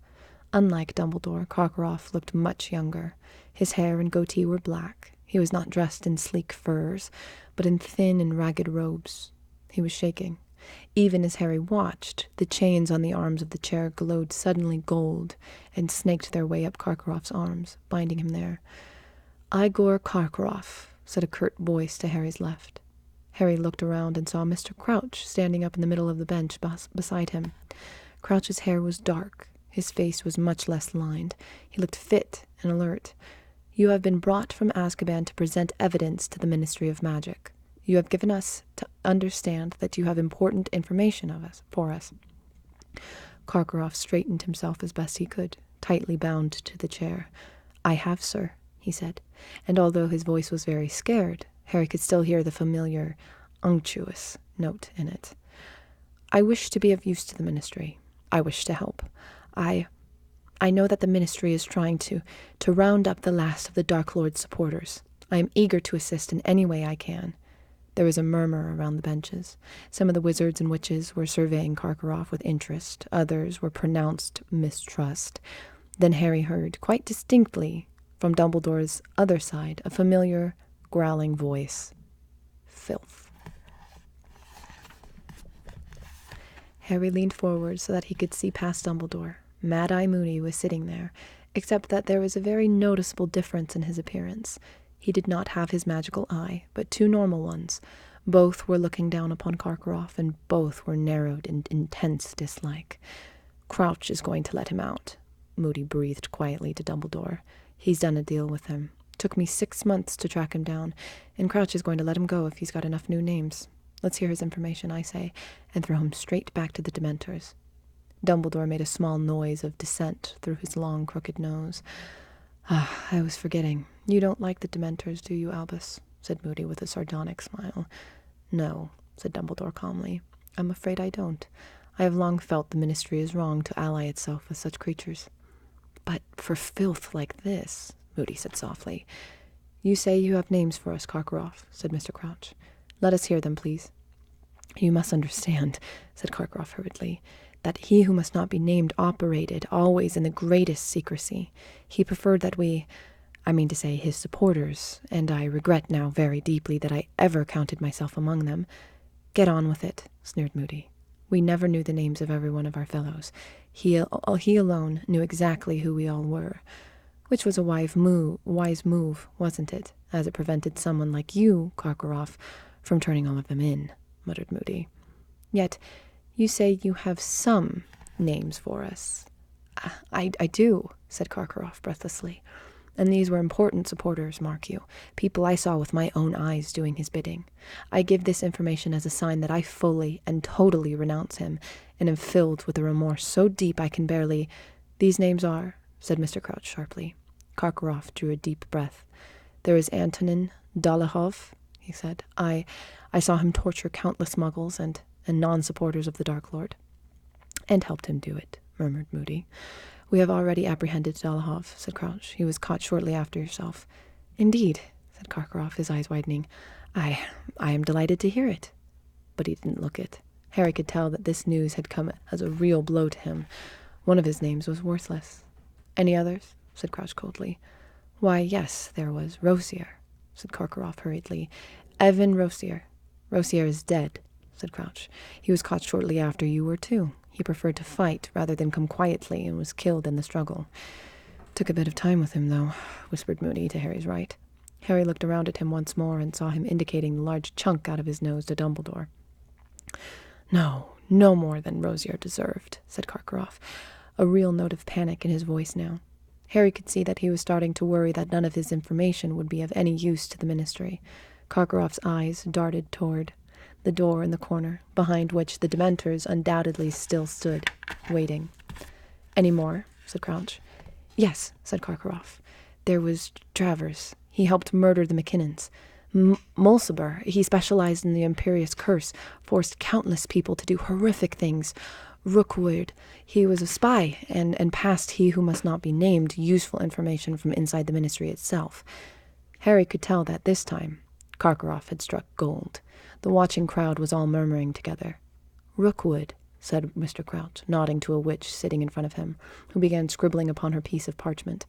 Speaker 1: Unlike Dumbledore, Karkaroff looked much younger. His hair and goatee were black. He was not dressed in sleek furs, but in thin and ragged robes. He was shaking. Even as Harry watched, the chains on the arms of the chair glowed suddenly gold and snaked their way up Karkaroff's arms, binding him there. "Igor Karkaroff," said a curt voice to Harry's left. Harry looked around and saw Mr. Crouch standing up in the middle of the bench beside him. Crouch's hair was dark. His face was much less lined. He looked fit and alert. "You have been brought from Azkaban to present evidence to the Ministry of Magic. You have given us to understand that you have important information for us." Karkaroff straightened himself as best he could, tightly bound to the chair. "I have, sir," he said, and although his voice was very scared, Harry could still hear the familiar, unctuous note in it. "I wish to be of use to the Ministry. I wish to help. I know that the Ministry is trying to round up the last of the Dark Lord's supporters. I am eager to assist in any way I can." There was a murmur around the benches. Some of the wizards and witches were surveying Karkaroff with interest. Others were pronounced mistrust. Then Harry heard, quite distinctly, from Dumbledore's other side, a familiar, growling voice. "Filth." Harry leaned forward so that he could see past Dumbledore. Mad-Eye Moody was sitting there, except that there was a very noticeable difference in his appearance. He did not have his magical eye, but 2 normal ones. Both were looking down upon Karkaroff, and both were narrowed in intense dislike. "Crouch is going to let him out," Moody breathed quietly to Dumbledore. "He's done a deal with him. Took me 6 months to track him down, and Crouch is going to let him go if he's got enough new names. Let's hear his information, I say, and throw him straight back to the Dementors." Dumbledore made a small noise of dissent through his long, crooked nose. "I was forgetting. You don't like the Dementors, do you, Albus?" said Moody with a sardonic smile. "No," said Dumbledore calmly. "I'm afraid I don't. I have long felt the Ministry is wrong to ally itself with such creatures." "But for filth like this," Moody said softly. "You say you have names for us, Karkaroff," said Mr. Crouch. "Let us hear them, please." "You must understand," said Karkaroff hurriedly, "that he who must not be named operated always in the greatest secrecy. He preferred that I mean to say his supporters, and I regret now very deeply that I ever counted myself among them." "Get on with it," sneered Moody. "We never knew the names of every one of our fellows. He alone knew exactly who we all were. Which was a wise move, wasn't it, as it prevented someone like you, Karkaroff, from turning all of them in," muttered Moody. "Yet you say you have some names for us." I do," said Karkaroff breathlessly. "And these were important supporters, mark you, people I saw with my own eyes doing his bidding. I give this information as a sign that I fully and totally renounce him, and am filled with a remorse so deep I can barely—" "These names are," said Mr. Crouch sharply. Karkaroff drew a deep breath. "There is Antonin Dolohov," he said. I saw him torture countless muggles and non-supporters of the Dark Lord." "And helped him do it," murmured Moody. "We have already apprehended Dolohov," said Crouch. "He was caught shortly after yourself." "Indeed," said Karkaroff, his eyes widening. I am delighted to hear it." But he didn't look it. Harry could tell that this news had come as a real blow to him. One of his names was worthless. "Any others?" said Crouch coldly. Why, yes, there was Rosier, said Karkaroff hurriedly. Evan Rosier. Rosier is dead, said Crouch. He was caught shortly after you were too. He preferred to fight rather than come quietly and was killed in the struggle. Took a bit of time with him, though, whispered Moody to Harry's right. Harry looked around at him once more and saw him indicating the large chunk out of his nose to Dumbledore. No more than Rosier deserved, said Karkaroff, a real note of panic in his voice now. Harry could see that he was starting to worry that none of his information would be of any use to the Ministry. Karkaroff's eyes darted toward the door in the corner, behind which the Dementors undoubtedly still stood, waiting. Any more? Said Crouch. Yes, said Karkaroff. There was Travers. He helped murder the McKinnons. Mulciber, he specialized in the Imperious Curse, forced countless people to do horrific things. Rookwood, he was a spy, and passed he who must not be named useful information from inside the Ministry itself. Harry could tell that this time Karkaroff had struck gold. The watching crowd was all murmuring together. Rookwood, said Mr. Crouch, nodding to a witch sitting in front of him, who began scribbling upon her piece of parchment.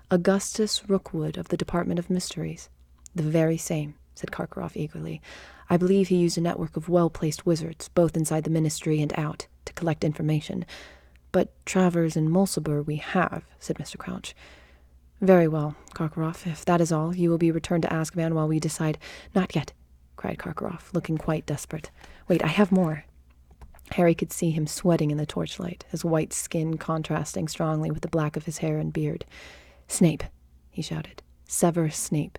Speaker 1: Augustus Rookwood of the Department of Mysteries. The very same, said Karkaroff eagerly. I believe he used a network of well-placed wizards, both inside the Ministry and out, to collect information. But Travers and Mulciber we have, said Mr. Crouch. Very well, Karkaroff. If that is all, you will be returned to Azkaban while we decide. Not yet, cried Karkaroff, looking quite desperate. Wait, I have more. Harry could see him sweating in the torchlight, his white skin contrasting strongly with the black of his hair and beard. Snape, he shouted. Severus Snape.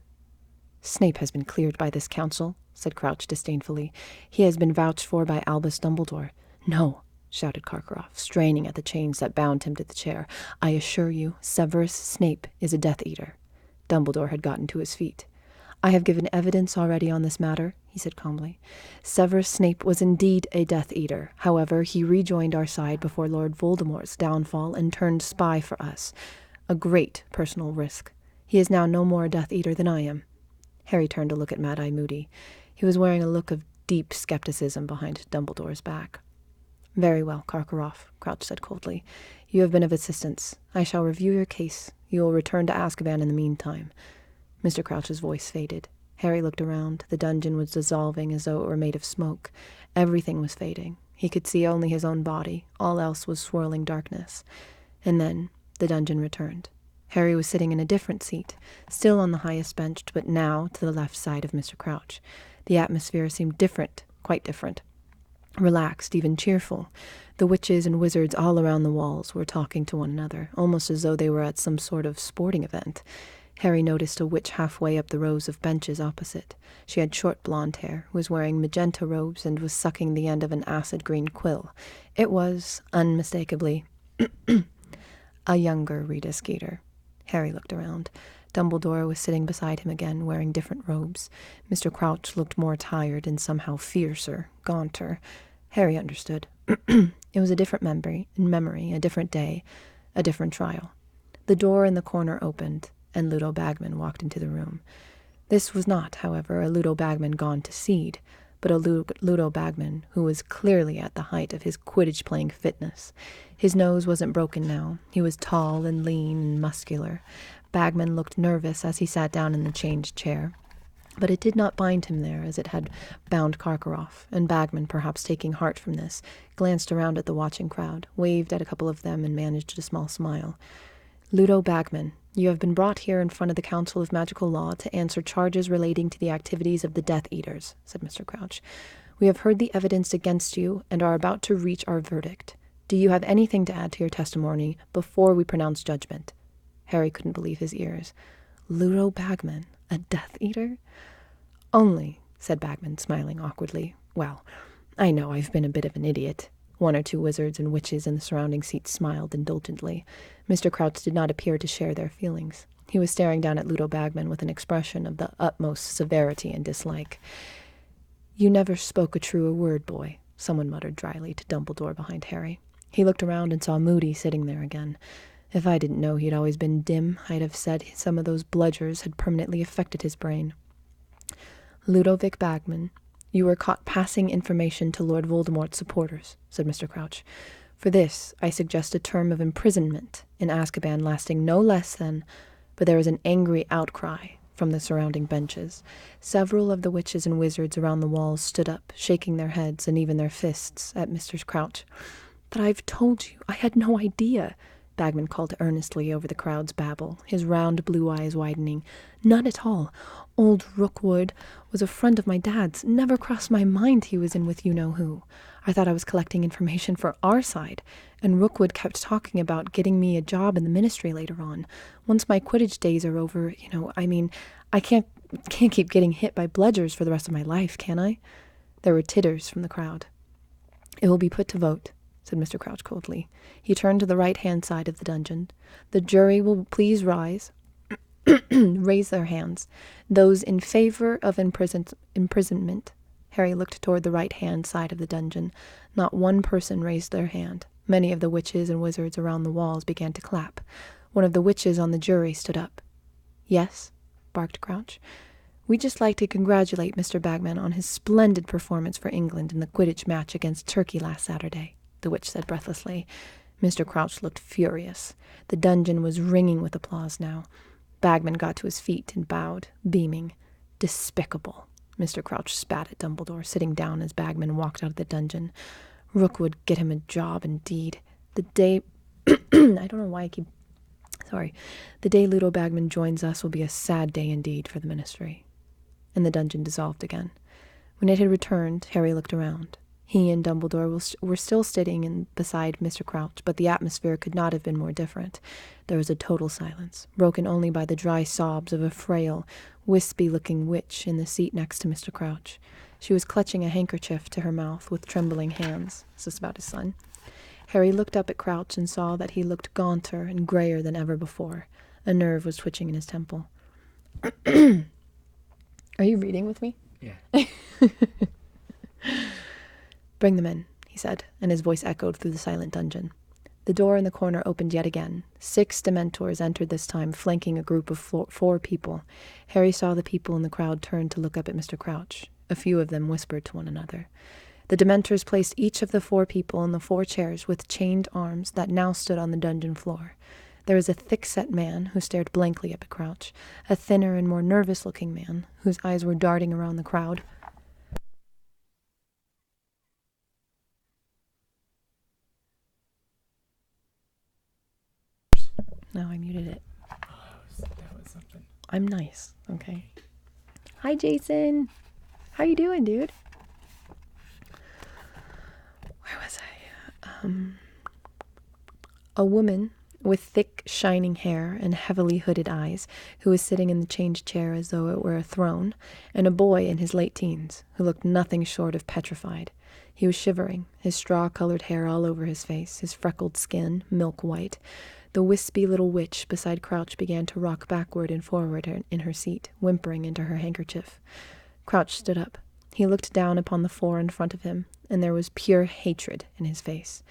Speaker 1: Snape has been cleared by this council, said Crouch disdainfully. He has been vouched for by Albus Dumbledore. No, shouted Karkaroff, straining at the chains that bound him to the chair. I assure you, Severus Snape is a Death Eater. Dumbledore had gotten to his feet. I have given evidence already on this matter, he said calmly. Severus Snape was indeed a Death Eater. However, he rejoined our side before Lord Voldemort's downfall and turned spy for us. A great personal risk. He is now no more a Death Eater than I am. Harry turned to look at Mad-Eye Moody. He was wearing a look of deep skepticism behind Dumbledore's back. Very well, Karkaroff, Crouch said coldly. You have been of assistance. I shall review your case. You will return to Azkaban in the meantime. Mr. Crouch's voice faded. Harry looked around. The dungeon was dissolving as though it were made of smoke. Everything was fading. He could see only his own body. All else was swirling darkness. And then the dungeon returned. Harry was sitting in a different seat, still on the highest bench, but now to the left side of Mr. Crouch. The atmosphere seemed different, quite different. Relaxed, even cheerful. The witches and wizards all around the walls were talking to one another, almost as though they were at some sort of sporting event. Harry noticed a witch halfway up the rows of benches opposite. She had short blonde hair, was wearing magenta robes, and was sucking the end of an acid-green quill. It was, unmistakably, a younger Rita Skeeter. Harry looked around. Dumbledore was sitting beside him again, wearing different robes. Mr. Crouch looked more tired and somehow fiercer, gaunter. Harry understood. It was a different memory, a different day, a different trial. The door in the corner opened, and Ludo Bagman walked into the room. This was not, however, a Ludo Bagman gone to seed, but a Ludo Bagman who was clearly at the height of his Quidditch-playing fitness. His nose wasn't broken now. He was tall and lean and muscular. Bagman looked nervous as he sat down in the changed chair, but it did not bind him there as it had bound Karkaroff, and Bagman, perhaps taking heart from this, glanced around at the watching crowd, waved at a couple of them, and managed a small smile. Ludo Bagman, you have been brought here in front of the Council of Magical Law to answer charges relating to the activities of the Death Eaters, said Mr. Crouch. We have heard the evidence against you and are about to reach our verdict. Do you have anything to add to your testimony before we pronounce judgment? Harry couldn't believe his ears. Ludo Bagman, a Death Eater? Only, said Bagman, smiling awkwardly. Well, I know I've been a bit of an idiot. One or two wizards and witches in the surrounding seats smiled indulgently. Mr. Crouch did not appear to share their feelings. He was staring down at Ludo Bagman with an expression of the utmost severity and dislike. You never spoke a truer word, boy, someone muttered dryly to Dumbledore behind Harry. He looked around and saw Moody sitting there again. If I didn't know he'd always been dim, I'd have said some of those bludgers had permanently affected his brain. Ludovic Bagman, you were caught passing information to Lord Voldemort's supporters, said Mr. Crouch. For this, I suggest a term of imprisonment in Azkaban lasting no less than but there was an angry outcry from the surrounding benches. Several of the witches and wizards around the walls stood up, shaking their heads and even their fists at Mr. Crouch. "But I've told you, I had no idea," Bagman called earnestly over the crowd's babble, his round blue eyes widening. "None at all. Old Rookwood was a friend of my dad's. Never crossed my mind he was in with you-know-who. I thought I was collecting information for our side, and Rookwood kept talking about getting me a job in the ministry later on. Once my Quidditch days are over, I can't keep getting hit by bludgers for the rest of my life, can I?" There were titters from the crowd. "It will be put to vote," said Mr. Crouch coldly. He turned to the right-hand side of the dungeon. "The jury will please raise their hands. Those in favor of imprisonment." Harry looked toward the right-hand side of the dungeon. Not one person raised their hand. Many of the witches and wizards around the walls began to clap. One of the witches on the jury stood up. "Yes," barked Crouch. "We'd just like to congratulate Mr. Bagman on his splendid performance for England in the Quidditch match against Turkey last Saturday," the witch said breathlessly. Mr. Crouch looked furious. The dungeon was ringing with applause now. Bagman got to his feet and bowed, beaming. "Despicable," Mr. Crouch spat at Dumbledore, sitting down as Bagman walked out of the dungeon. "Rook would get him a job, indeed. The day I don't know why I keep... Sorry. The day Ludo Bagman joins us will be a sad day indeed for the ministry." And the dungeon dissolved again. When it had returned, Harry looked around. He and Dumbledore were still sitting beside Mr. Crouch, but the atmosphere could not have been more different. There was a total silence, broken only by the dry sobs of a frail, wispy-looking witch in the seat next to Mr. Crouch. She was clutching a handkerchief to her mouth with trembling hands. Is this about his son? Harry looked up at Crouch and saw that he looked gaunter and grayer than ever before. A nerve was twitching in his temple. "Are you reading with me?"
Speaker 2: "Yeah."
Speaker 1: "Bring them in," he said, and his voice echoed through the silent dungeon. The door in the corner opened yet again. 6 Dementors entered this time, flanking a group of 4 people. Harry saw the people in the crowd turn to look up at Mr. Crouch. A few of them whispered to one another. The Dementors placed each of the 4 people in the 4 chairs with chained arms that now stood on the dungeon floor. There was a thick-set man who stared blankly up at Crouch, a thinner and more nervous-looking man whose eyes were darting around the crowd. No, I muted it.
Speaker 2: That was something.
Speaker 1: I'm nice, okay? Hi, Jason. How you doing, dude? Where was I? A woman with thick, shining hair and heavily hooded eyes, who was sitting in the changed chair as though it were a throne, and a boy in his late teens, who looked nothing short of petrified. He was shivering, his straw-colored hair all over his face, his freckled skin milk white. The wispy little witch beside Crouch began to rock backward and forward in her seat, whimpering into her handkerchief. Crouch stood up. He looked down upon the 4 in front of him, and there was pure hatred in his face.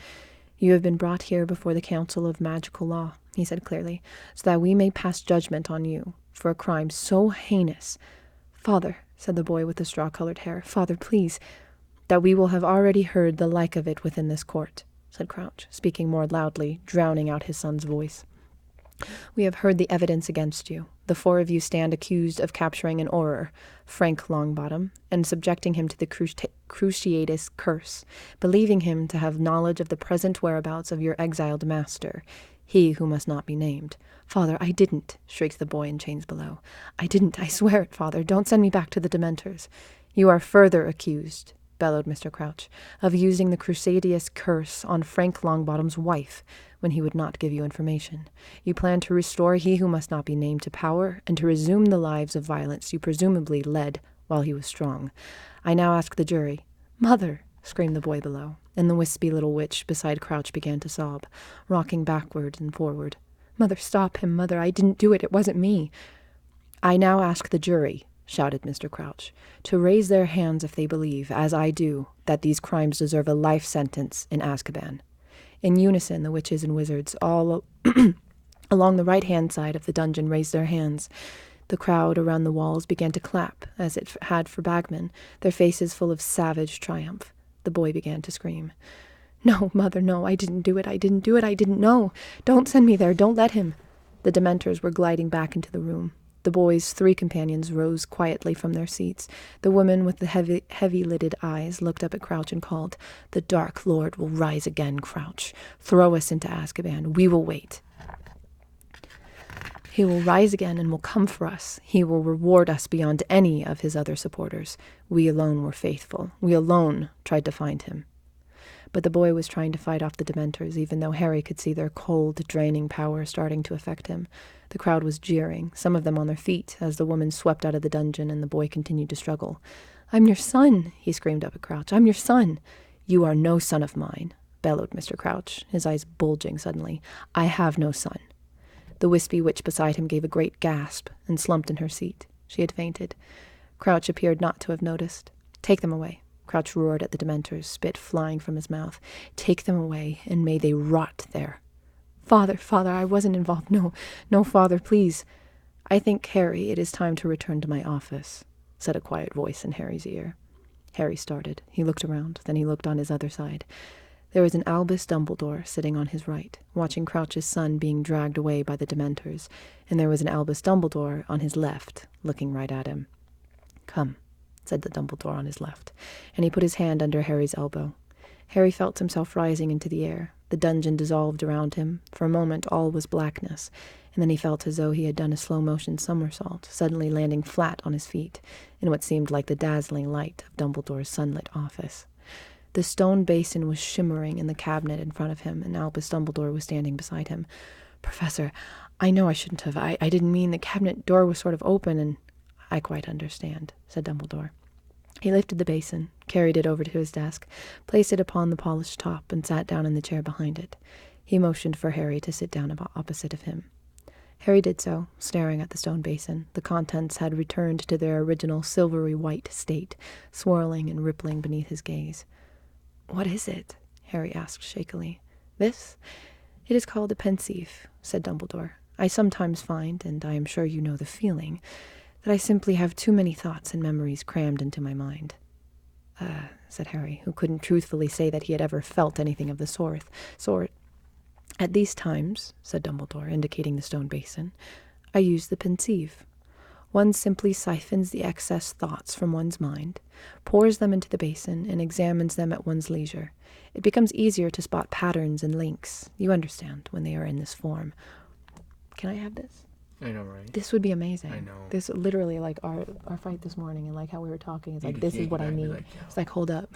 Speaker 1: "You have been brought here before the Council of Magical Law," he said clearly, "so that we may pass judgment on you for a crime so heinous." "Father," said the boy with the straw-colored hair, "Father, please." "That we will have already heard the like of it within this court," said Crouch, speaking more loudly, drowning out his son's voice. "We have heard the evidence against you. The 4 of you stand accused of capturing an Auror, Frank Longbottom, and subjecting him to the Cruciatus curse, believing him to have knowledge of the present whereabouts of your exiled master, he who must not be named." "Father, I didn't," shrieked the boy in chains below. "I didn't, I swear it, Father. Don't send me back to the Dementors." "You are further accused," bellowed Mr. Crouch, "of using the Cruciatus curse on Frank Longbottom's wife, when he would not give you information. You plan to restore he who must not be named to power, and to resume the lives of violence you presumably led while he was strong. I now ask the jury—" "Mother!" screamed the boy below, and the wispy little witch beside Crouch began to sob, rocking backward and forward. "Mother, stop him, Mother! I didn't do it! It wasn't me!" "I now ask the jury," shouted Mr. Crouch, "to raise their hands if they believe, as I do, that these crimes deserve a life sentence in Azkaban." In unison, the witches and wizards all along the right-hand side of the dungeon raised their hands. The crowd around the walls began to clap, as it had for Bagman, their faces full of savage triumph. The boy began to scream. "No, Mother, no, I didn't do it, I didn't do it, I didn't know. Don't send me there, don't let him." The Dementors were gliding back into the room. The boy's 3 companions rose quietly from their seats. The woman with the heavy-lidded eyes looked up at Crouch and called, "The Dark Lord will rise again, Crouch. Throw us into Azkaban. We will wait. He will rise again and will come for us. He will reward us beyond any of his other supporters. We alone were faithful. We alone tried to find him." But the boy was trying to fight off the Dementors, even though Harry could see their cold, draining power starting to affect him. The crowd was jeering, some of them on their feet, as the woman swept out of the dungeon and the boy continued to struggle. "I'm your son," he screamed up at Crouch. "I'm your son." "You are no son of mine," bellowed Mr. Crouch, his eyes bulging suddenly. "I have no son." The wispy witch beside him gave a great gasp and slumped in her seat. She had fainted. Crouch appeared not to have noticed. "Take them away," Crouch roared at the Dementors, spit flying from his mouth. "Take them away, and may they rot there." Father, I wasn't involved. No, Father, please." "I think, Harry, it is time to return to my office," said a quiet voice in Harry's ear. Harry started. He looked around, then he looked on his other side. There was an Albus Dumbledore sitting on his right, watching Crouch's son being dragged away by the Dementors, and there was an Albus Dumbledore on his left, looking right at him. "Come," said the Dumbledore on his left, and he put his hand under Harry's elbow. Harry felt himself rising into the air. The dungeon dissolved around him. For a moment all was blackness, and then he felt as though he had done a slow-motion somersault, suddenly landing flat on his feet, in what seemed like the dazzling light of Dumbledore's sunlit office. The stone basin was shimmering in the cabinet in front of him, and Albus Dumbledore was standing beside him. "Professor, I know I shouldn't have. I didn't mean the cabinet door was sort of open, and—" "I quite understand," said Dumbledore. He lifted the basin, carried it over to his desk, placed it upon the polished top, and sat down in the chair behind it. He motioned for Harry to sit down opposite of him. Harry did so, staring at the stone basin. The contents had returned to their original silvery white state, swirling and rippling beneath his gaze. "What is it?" Harry asked shakily. "This? It is called a pensieve," said Dumbledore. "I sometimes find, and I am sure you know the feeling, that I simply have too many thoughts and memories crammed into my mind." Said Harry, who couldn't truthfully say that he had ever felt anything of the sort. "At these times," said Dumbledore, indicating the stone basin, "I use the pensieve. One simply siphons the excess thoughts from one's mind, pours them into the basin, and examines them at one's leisure. It becomes easier to spot patterns and links, you understand, when they are in this form. Can I have this?
Speaker 2: I know, right?
Speaker 1: This would be amazing.
Speaker 2: I know.
Speaker 1: This literally, like, our fight this morning, and like how we were talking, is like, this is what I need.
Speaker 2: Like, yeah.
Speaker 1: It's like, hold up.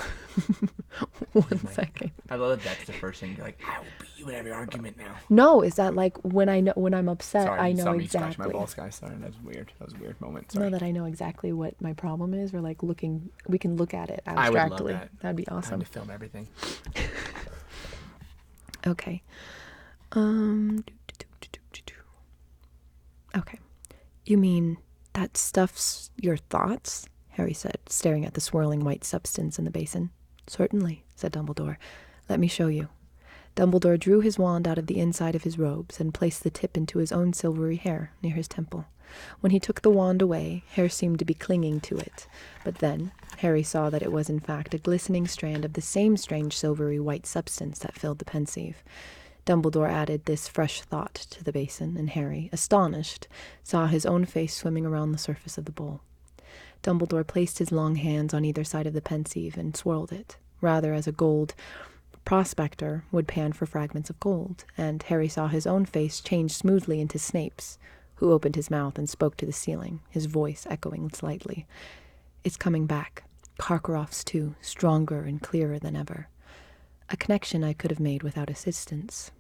Speaker 1: One second.
Speaker 2: I love that that's the first thing. You're like, I will beat you in every argument now.
Speaker 1: No, is that like when I'm upset,
Speaker 2: Sorry,
Speaker 1: I know
Speaker 2: saw me
Speaker 1: exactly.
Speaker 2: scratch my balls, guys. Sorry, that was weird. That was a weird moment.
Speaker 1: Know
Speaker 2: Sorry.
Speaker 1: that I know exactly what my problem is, or like we can look at it
Speaker 2: I would love
Speaker 1: abstractly.
Speaker 2: that.
Speaker 1: That'd be
Speaker 2: Time
Speaker 1: awesome.
Speaker 2: to film everything.
Speaker 1: Okay. Okay. You mean that stuff's your thoughts? Harry said, staring at the swirling white substance in the basin. Certainly, said Dumbledore. Let me show you. Dumbledore drew his wand out of the inside of his robes and placed the tip into his own silvery hair near his temple. When he took the wand away, hair seemed to be clinging to it. But then Harry saw that it was in fact a glistening strand of the same strange silvery white substance that filled the pensieve. Dumbledore added this fresh thought to the basin, and Harry, astonished, saw his own face swimming around the surface of the bowl. Dumbledore placed his long hands on either side of the pensieve and swirled it, rather as a gold prospector would pan for fragments of gold, and Harry saw his own face change smoothly into Snape's, who opened his mouth and spoke to the ceiling, his voice echoing slightly. It's coming back. Karkaroff's too, stronger and clearer than ever. A connection I could have made without assistance.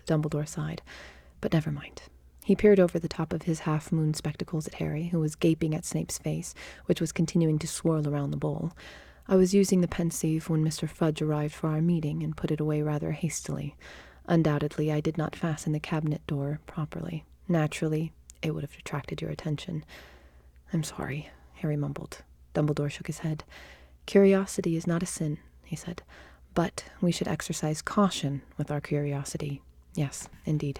Speaker 1: Dumbledore sighed. But never mind. He peered over the top of his half-moon spectacles at Harry, who was gaping at Snape's face, which was continuing to swirl around the bowl. I was using the pensieve when Mr. Fudge arrived for our meeting and put it away rather hastily. Undoubtedly, I did not fasten the cabinet door properly. Naturally, it would have attracted your attention. I'm sorry, Harry mumbled. Dumbledore shook his head. Curiosity is not a sin, he said, but we should exercise caution with our curiosity. Yes, indeed.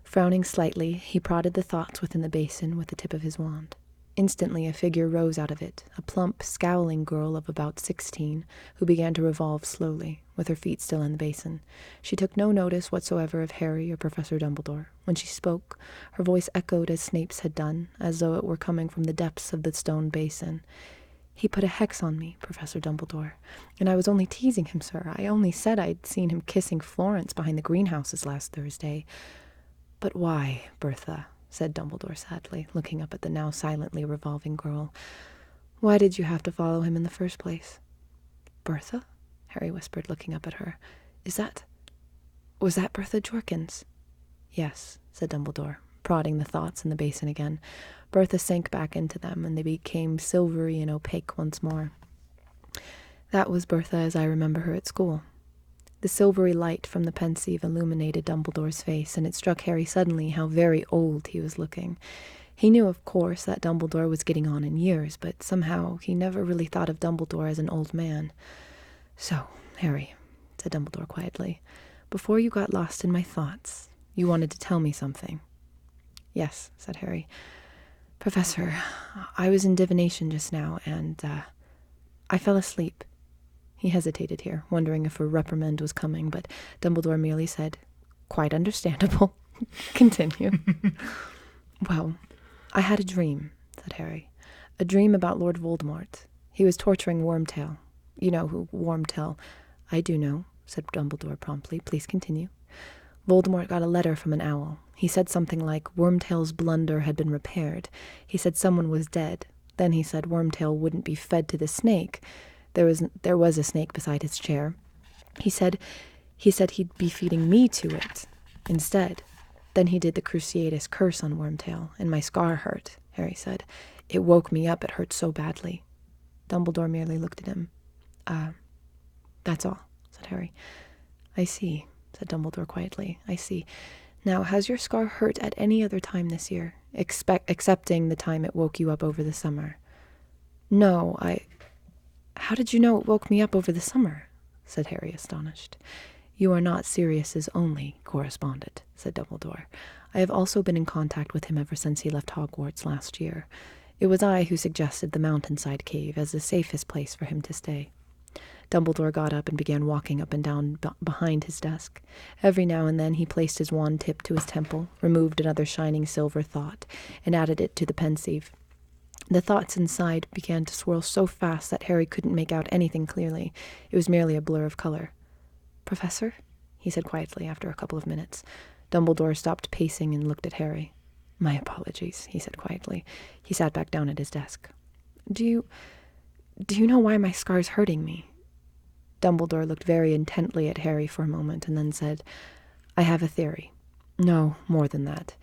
Speaker 1: Frowning slightly, he prodded the thoughts within the basin with the tip of his wand. Instantly a figure rose out of it, a plump, scowling girl of about 16, who began to revolve slowly, with her feet still in the basin. She took no notice whatsoever of Harry or Professor Dumbledore. When she spoke, her voice echoed as Snape's had done, as though it were coming from the depths of the stone basin. "He put a hex on me, Professor Dumbledore, and I was only teasing him, sir. I only said I'd seen him kissing Florence behind the greenhouses last Thursday." "But why, Bertha?" said Dumbledore sadly, looking up at the now silently revolving girl. "Why did you have to follow him in the first place?" "Bertha?" Harry whispered, looking up at her. Was that Bertha Jorkins?" "Yes," said Dumbledore, prodding the thoughts in the basin again. Bertha sank back into them, and they became silvery and opaque once more. "That was Bertha as I remember her at school." The silvery light from the pensieve illuminated Dumbledore's face, and it struck Harry suddenly how very old he was looking. He knew, of course, that Dumbledore was getting on in years, but somehow he never really thought of Dumbledore as an old man. "So, Harry," said Dumbledore quietly, "before you got lost in my thoughts, you wanted to tell me something." "Yes," said Harry. "Professor, I was in divination just now, and I fell asleep." He hesitated here, wondering if a reprimand was coming, but Dumbledore merely said, "Quite understandable. Continue." "Well, I had a dream," said Harry. "A dream about Lord Voldemort. He was torturing Wormtail. You know who Wormtail—" "I do know," said Dumbledore promptly. "Please continue." "Voldemort got a letter from an owl. He said something like Wormtail's blunder had been repaired. He said someone was dead. Then he said Wormtail wouldn't be fed to the snake. There was a snake beside his chair. He said he'd be feeding me to it instead. Then he did the Cruciatus curse on Wormtail, and my scar hurt," Harry said. "It woke me up, it hurt so badly." Dumbledore merely looked at him. That's all," said Harry. "I see," said Dumbledore quietly. "I see. Now, has your scar hurt at any other time this year, excepting the time it woke you up over the summer?" "No, How did you know it woke me up over the summer?" said Harry, astonished. "You are not Sirius's only correspondent," said Dumbledore. "I have also been in contact with him ever since he left Hogwarts last year. It was I who suggested the mountainside cave as the safest place for him to stay." Dumbledore got up and began walking up and down behind his desk. Every now and then he placed his wand tip to his temple, removed another shining silver thought, and added it to the pensieve. The thoughts inside began to swirl so fast that Harry couldn't make out anything clearly. It was merely a blur of color. "Professor?" he said quietly after a couple of minutes. Dumbledore stopped pacing and looked at Harry. "My apologies," he said quietly. He sat back down at his desk. Do you know why my scar's hurting me?" Dumbledore looked very intently at Harry for a moment and then said, "I have a theory. No, more than that.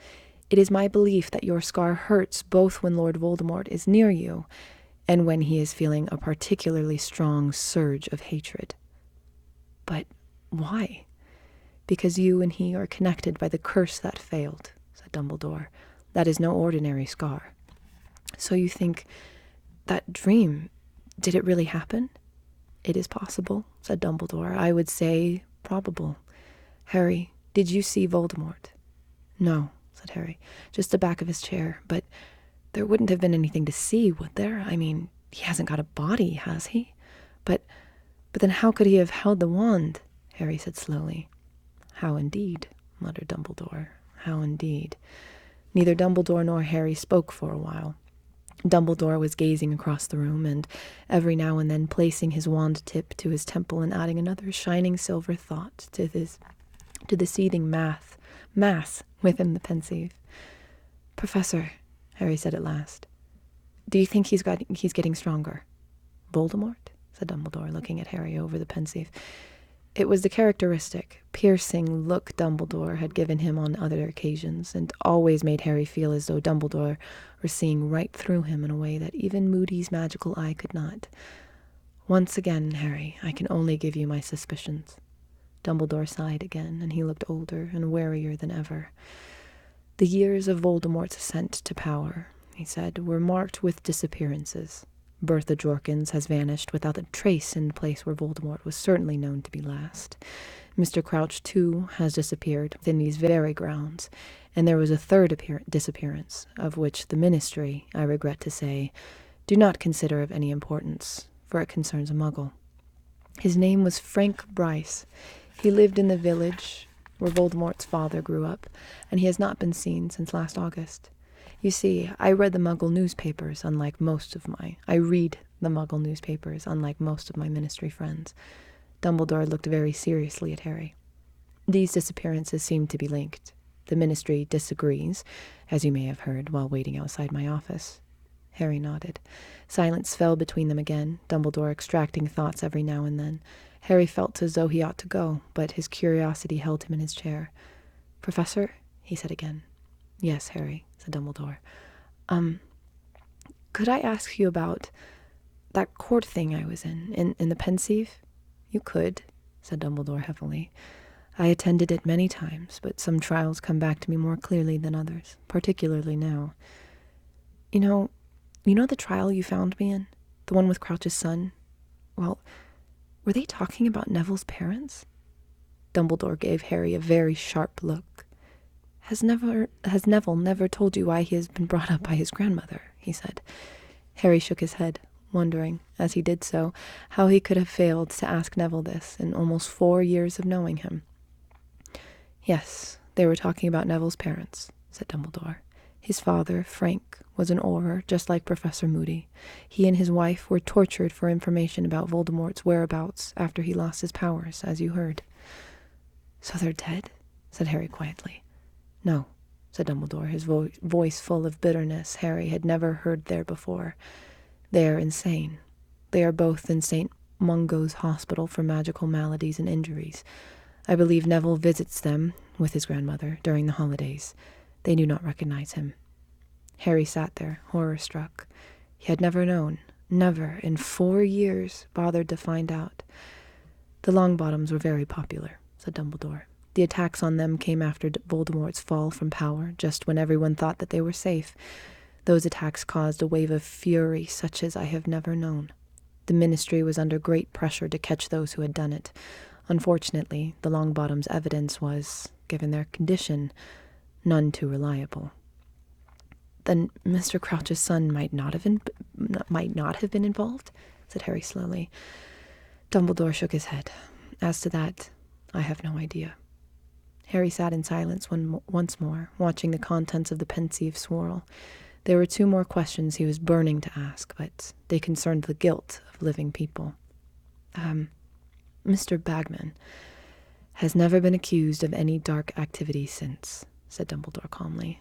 Speaker 1: It is my belief that your scar hurts both when Lord Voldemort is near you and when he is feeling a particularly strong surge of hatred." "But why?" "Because you and he are connected by the curse that failed," said Dumbledore. "That is no ordinary scar." "So you think that dream, did it really happen?" "It is possible," said Dumbledore. "I would say probable. Harry, did you see Voldemort?" "No," said Harry, "just the back of his chair. But there wouldn't have been anything to see, would there? I mean, he hasn't got a body, has he?" But then how could he have held the wand?" Harry said slowly. "How indeed," muttered Dumbledore. "How indeed." Neither Dumbledore nor Harry spoke for a while. Dumbledore was gazing across the room, and every now and then placing his wand tip to his temple and adding another shining silver thought to the seething mass within the pensieve. "Professor," Harry said at last, "do you think he's getting stronger?" "Voldemort?" said Dumbledore, looking at Harry over the pensieve. It was the characteristic, piercing look Dumbledore had given him on other occasions, and always made Harry feel as though Dumbledore were seeing right through him in a way that even Moody's magical eye could not. "Once again, Harry, I can only give you my suspicions." Dumbledore sighed again, and he looked older and warier than ever. "The years of Voldemort's ascent to power," he said, "were marked with disappearances. Bertha Jorkins has vanished without a trace in the place where Voldemort was certainly known to be last. Mr. Crouch, too, has disappeared within these very grounds, And there was a third disappearance, of which the ministry, I regret to say, do not consider of any importance, for it concerns a muggle. His name was Frank Bryce. He lived in the village where Voldemort's father grew up, and he has not been seen since last August. You see, I read the Muggle newspapers, unlike most of my... I read the Muggle newspapers, unlike most of my ministry friends. Dumbledore looked very seriously at Harry. These disappearances seem to be linked. The ministry disagrees, as you may have heard while waiting outside my office. Harry nodded. Silence fell between them again, Dumbledore extracting thoughts every now and then. Harry felt as though he ought to go, but his curiosity held him in his chair. "Professor?" he said again. "Yes, Harry," said Dumbledore. Could I ask you about that court thing I was in the Pensieve?" "You could," said Dumbledore heavily. "I attended it many times, but some trials come back to me more clearly than others, particularly now. You know the trial you found me in? The one with Crouch's son? Well, were they talking about Neville's parents?" Dumbledore gave Harry a very sharp look. Has Neville never told you why he has been brought up by his grandmother?" he said. Harry shook his head, wondering, as he did so, how he could have failed to ask Neville this in almost 4 years of knowing him. "Yes, they were talking about Neville's parents," said Dumbledore. "His father, Frank, was an Auror, just like Professor Moody. He and his wife were tortured for information about Voldemort's whereabouts after he lost his powers, as you heard." "So they're dead?" said Harry quietly. "No," said Dumbledore, his voice full of bitterness Harry had never heard there before. "They are insane. They are both in St. Mungo's Hospital for Magical Maladies and Injuries. I believe Neville visits them, with his grandmother, during the holidays. They do not recognize him." Harry sat there, horror-struck. He had never known, never, in 4 years, bothered to find out. "The Longbottoms were very popular," said Dumbledore. "The attacks on them came after Voldemort's fall from power, just when everyone thought that they were safe. Those attacks caused a wave of fury such as I have never known. The ministry was under great pressure to catch those who had done it. Unfortunately, the Longbottoms' evidence was, given their condition, none too reliable." "Then Mr. Crouch's son might not have been involved?" said Harry slowly. Dumbledore shook his head. "As to that, I have no idea." Harry sat in silence once more, watching the contents of the Pensieve swirl. There were 2 more questions he was burning to ask, but they concerned the guilt of living people. "Mr. Bagman has never been accused of any dark activity since," said Dumbledore calmly.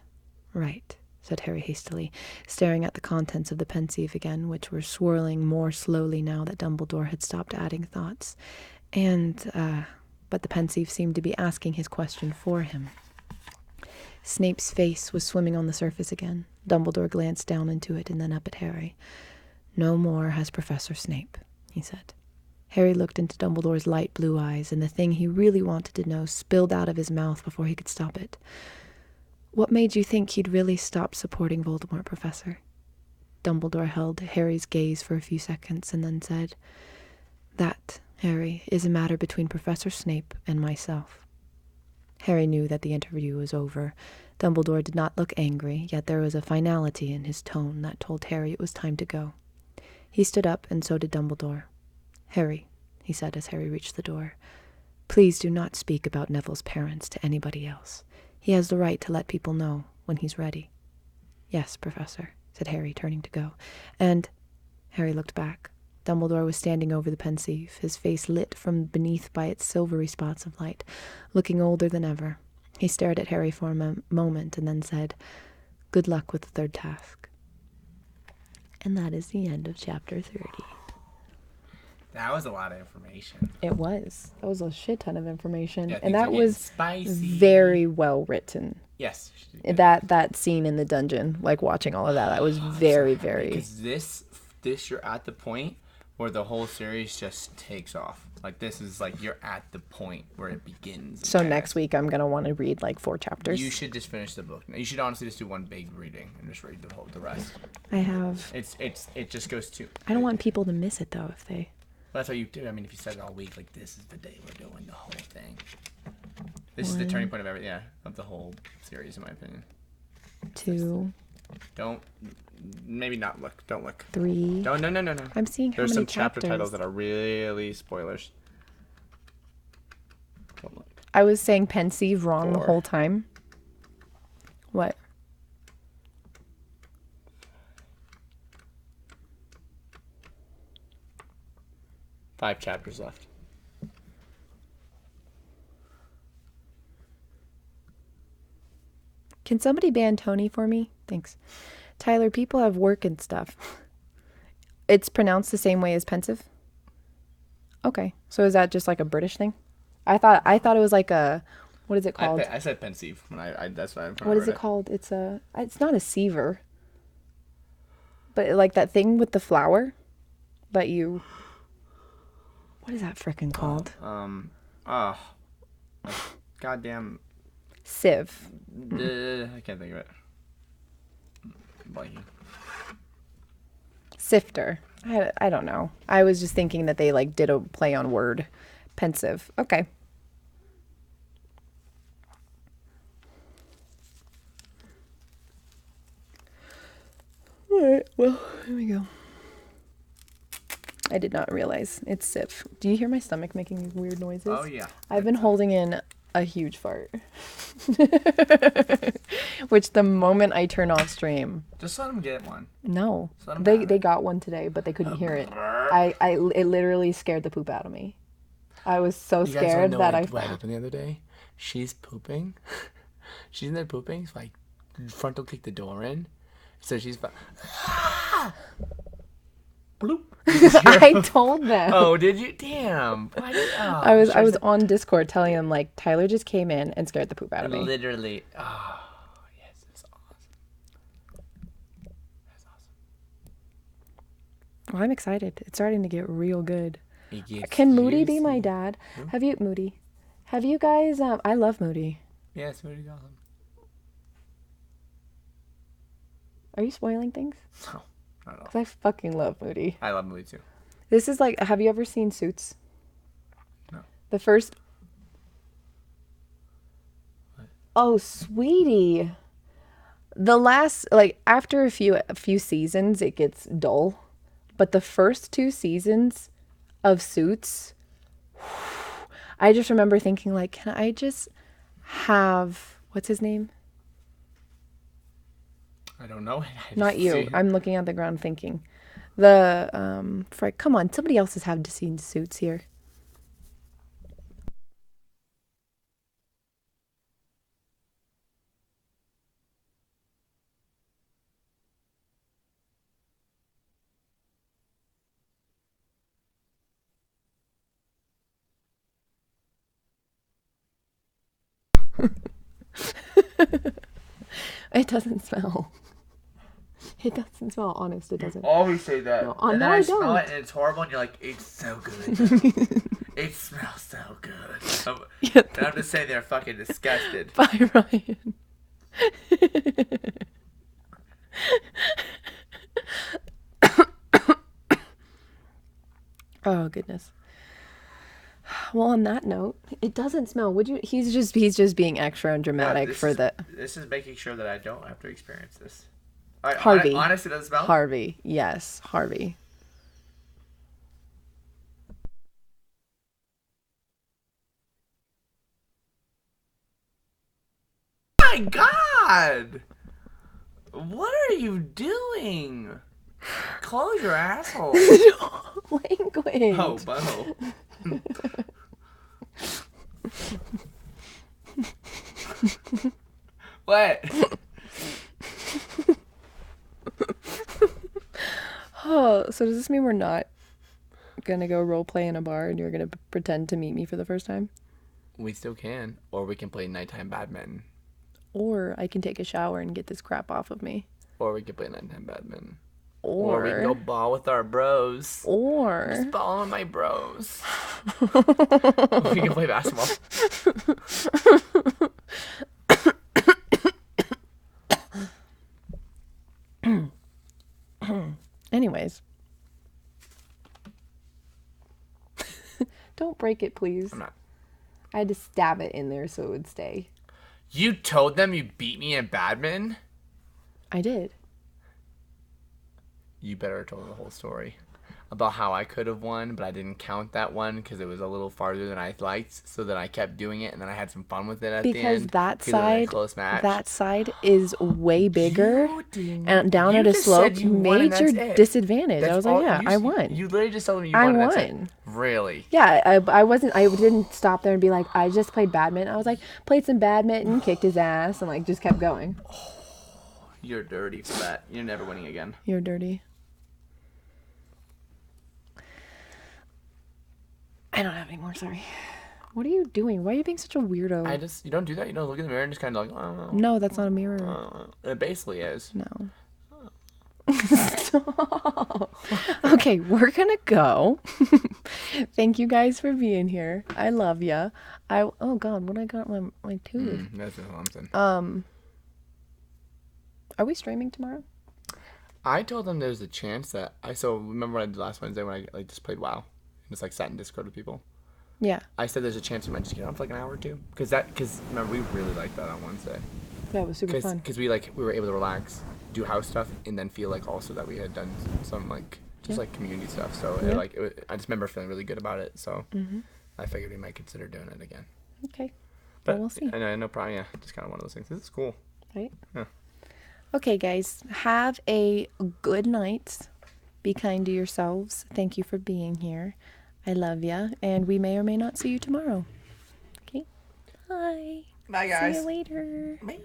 Speaker 1: "Right," said Harry hastily, staring at the contents of the Pensieve again, which were swirling more slowly now that Dumbledore had stopped adding thoughts. But the Pensieve seemed to be asking his question for him. Snape's face was swimming on the surface again. Dumbledore glanced down into it and then up at Harry. "No more has Professor Snape," he said. Harry looked into Dumbledore's light blue eyes, and the thing he really wanted to know spilled out of his mouth before he could stop it. "What made you think he'd really stop supporting Voldemort, Professor?" Dumbledore held Harry's gaze for a few seconds and then said, "That, Harry, is a matter between Professor Snape and myself." Harry knew that the interview was over. Dumbledore did not look angry, yet there was a finality in his tone that told Harry it was time to go. He stood up, and so did Dumbledore. "Harry," he said as Harry reached the door, "please do not speak about Neville's parents to anybody else. He has the right to let people know when he's ready." "Yes, Professor," said Harry, turning to go. And Harry looked back. Dumbledore was standing over the Pensieve, his face lit from beneath by its silvery spots of light, looking older than ever. He stared at Harry for a moment and then said, "Good luck with the 3rd task." And that is the end of chapter 30.
Speaker 2: That was a lot of information.
Speaker 1: It was. That was a shit ton of information.
Speaker 2: Yeah,
Speaker 1: and that was
Speaker 2: spicy.
Speaker 1: Very well written.
Speaker 2: Yes.
Speaker 1: That scene in the dungeon, like watching all of that, was very, very...
Speaker 2: Because this you're at the point where the whole series just takes off. Like, this is like, you're at the point where it begins.
Speaker 1: So next week I'm going to want to read like 4 chapters.
Speaker 2: You should just finish the book. You should honestly just do one big reading and just read the rest.
Speaker 1: I have.
Speaker 2: It just goes to...
Speaker 1: I don't want people to miss it, though, if they...
Speaker 2: That's what you do. I mean, if you said it all week, like, this is the day we're doing the whole thing. This is the turning point of everything. Yeah, of the whole series, in my opinion.
Speaker 1: 2.
Speaker 2: Don't. Maybe not look. Don't look.
Speaker 1: 3.
Speaker 2: Don't. No.
Speaker 1: I'm seeing how
Speaker 2: There's
Speaker 1: many
Speaker 2: some chapter
Speaker 1: chapters.
Speaker 2: titles that are really spoilers. Don't look.
Speaker 1: I was saying pensive wrong
Speaker 2: 4.
Speaker 1: the whole time. What?
Speaker 2: Five chapters left.
Speaker 1: Can somebody ban Tony for me? Thanks. Tyler, people have work and stuff. It's pronounced the same way as pensive? Okay. So is that just like a British thing? I thought it was like a, what is it called?
Speaker 2: I said pensive when I that's what I
Speaker 1: What is it called? It's not a seaver. But like that thing with the flower that you, what is that frickin' called?
Speaker 2: Goddamn.
Speaker 1: Sieve.
Speaker 2: I can't think of it. Blanking.
Speaker 1: Sifter. I don't know. I was just thinking that they like did a play on word. Pensive. Okay. All right. Well, here we go. I did not realize it's sieve. Do you hear my stomach making these weird noises?
Speaker 2: Oh yeah.
Speaker 1: I've been holding in a huge fart. Which the moment I turn off stream.
Speaker 2: Just let them get one.
Speaker 1: No.
Speaker 2: Just let 'em
Speaker 1: They got one today, but they couldn't hear it. It literally scared the poop out of me. I was so scared that
Speaker 2: what happened the other day. She's pooping. She's in there pooping. So I frontal kick the door in. So she's bloop.
Speaker 1: I told them.
Speaker 2: Oh, did you? Damn.
Speaker 1: I was on Discord telling them like Tyler just came in and scared the poop out of me.
Speaker 2: Literally. Oh, yes, that's awesome. That's awesome.
Speaker 1: Well, I'm excited. It's starting to get real good.
Speaker 2: It
Speaker 1: Can Moody be my
Speaker 2: juicy.
Speaker 1: dad?
Speaker 2: Who?
Speaker 1: Have you guys I love Moody.
Speaker 2: Yes, Moody's awesome.
Speaker 1: Are you spoiling things?
Speaker 2: No, not at all.
Speaker 1: 'Cause I fucking love Moody.
Speaker 2: I love Moody too.
Speaker 1: This is like, have you ever seen Suits?
Speaker 2: No.
Speaker 1: The first.
Speaker 2: What?
Speaker 1: Oh, sweetie. The last, like, after a few seasons, it gets dull. But the first 2 seasons of Suits, I just remember thinking, like, can I just have, what's his name?
Speaker 2: I don't know.
Speaker 1: Not you. I'm looking at the ground thinking. Come on, somebody else has had seen Suits here. It doesn't smell. It doesn't smell honest. It doesn't.
Speaker 2: Always say that.
Speaker 1: No,
Speaker 2: and
Speaker 1: no,
Speaker 2: then
Speaker 1: I
Speaker 2: smell
Speaker 1: don't.
Speaker 2: it and it's horrible and you're like, it's so good. It smells so good.
Speaker 1: Yeah,
Speaker 2: And I'm just saying they're fucking disgusted.
Speaker 1: Bye, Ryan. Oh goodness. Well, on that note, it doesn't smell. Would you? He's just being extra and dramatic
Speaker 2: This is making sure that I don't have to experience this.
Speaker 1: Harvey.
Speaker 2: Honestly, does it smell?
Speaker 1: Harvey. Yes, Harvey.
Speaker 2: Oh my God! What are you doing? Close your asshole.
Speaker 1: Language.
Speaker 2: Oh, butthole. What?
Speaker 1: Oh, so does this mean we're not gonna go role play in a bar and you're gonna pretend to meet me for the first time?
Speaker 2: We still can. Or we can play nighttime badminton.
Speaker 1: Or I can take a shower and get this crap off of me.
Speaker 2: Or we can play nighttime badminton.
Speaker 1: Or
Speaker 2: we can go ball with our bros.
Speaker 1: Or
Speaker 2: Just ball with my bros. We can play basketball.
Speaker 1: Anyways. Don't break it, please.
Speaker 2: I'm not.
Speaker 1: I had to stab it in there so it would stay.
Speaker 2: You told them you beat me in badminton?
Speaker 1: I did.
Speaker 2: You better have told the whole story about how I could have won, but I didn't count that one because it was a little farther than I liked. So then I kept doing it, and then I had some fun with it at the end.
Speaker 1: Because
Speaker 2: Close
Speaker 1: that side is way bigger, and down
Speaker 2: you
Speaker 1: at a
Speaker 2: just
Speaker 1: slope
Speaker 2: said you won and
Speaker 1: made your
Speaker 2: that's it.
Speaker 1: disadvantage. I was like, yeah,
Speaker 2: you,
Speaker 1: I won.
Speaker 2: You literally just told me you
Speaker 1: I
Speaker 2: won. And that's
Speaker 1: won.
Speaker 2: it. Really?
Speaker 1: Yeah, I didn't stop there and be like, I just played badminton. I was like, played some badminton, kicked his ass, and like just kept going.
Speaker 2: You're dirty for that. You're never winning again.
Speaker 1: You're dirty. I don't have any more, sorry. What are you doing? Why are you being such a weirdo?
Speaker 2: You don't do that. You don't look in the mirror and just kind of like, oh.
Speaker 1: No, that's not a mirror.
Speaker 2: It basically is.
Speaker 1: No. Stop. Okay, we're gonna go. Thank you guys for being here. I love ya. Oh God, what I got my tooth.
Speaker 2: That's what I'm saying.
Speaker 1: Are we streaming tomorrow?
Speaker 2: I told them there's a chance that remember what I did last Wednesday when I just played WoW, and just like sat in Discord with people.
Speaker 1: Yeah.
Speaker 2: I said there's a chance we might just get on for like an hour or two because remember we really liked that on Wednesday.
Speaker 1: That was super fun.
Speaker 2: Because we were able to relax, do house stuff, and then feel like also that we had done some like just like community stuff. So I just remember feeling really good about it. So I figured we might consider doing it again.
Speaker 1: Okay.
Speaker 2: But
Speaker 1: well, we'll see.
Speaker 2: I know, no problem. Yeah, just kind of one of those things. This is cool.
Speaker 1: Right.
Speaker 2: Yeah.
Speaker 1: Okay, guys. Have a good night. Be kind to yourselves. Thank you for being here. I love ya, and we may or may not see you tomorrow. Okay. Bye.
Speaker 2: Bye, guys.
Speaker 1: See you later.
Speaker 2: Bye.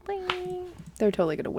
Speaker 1: Bye. They're totally gonna wait.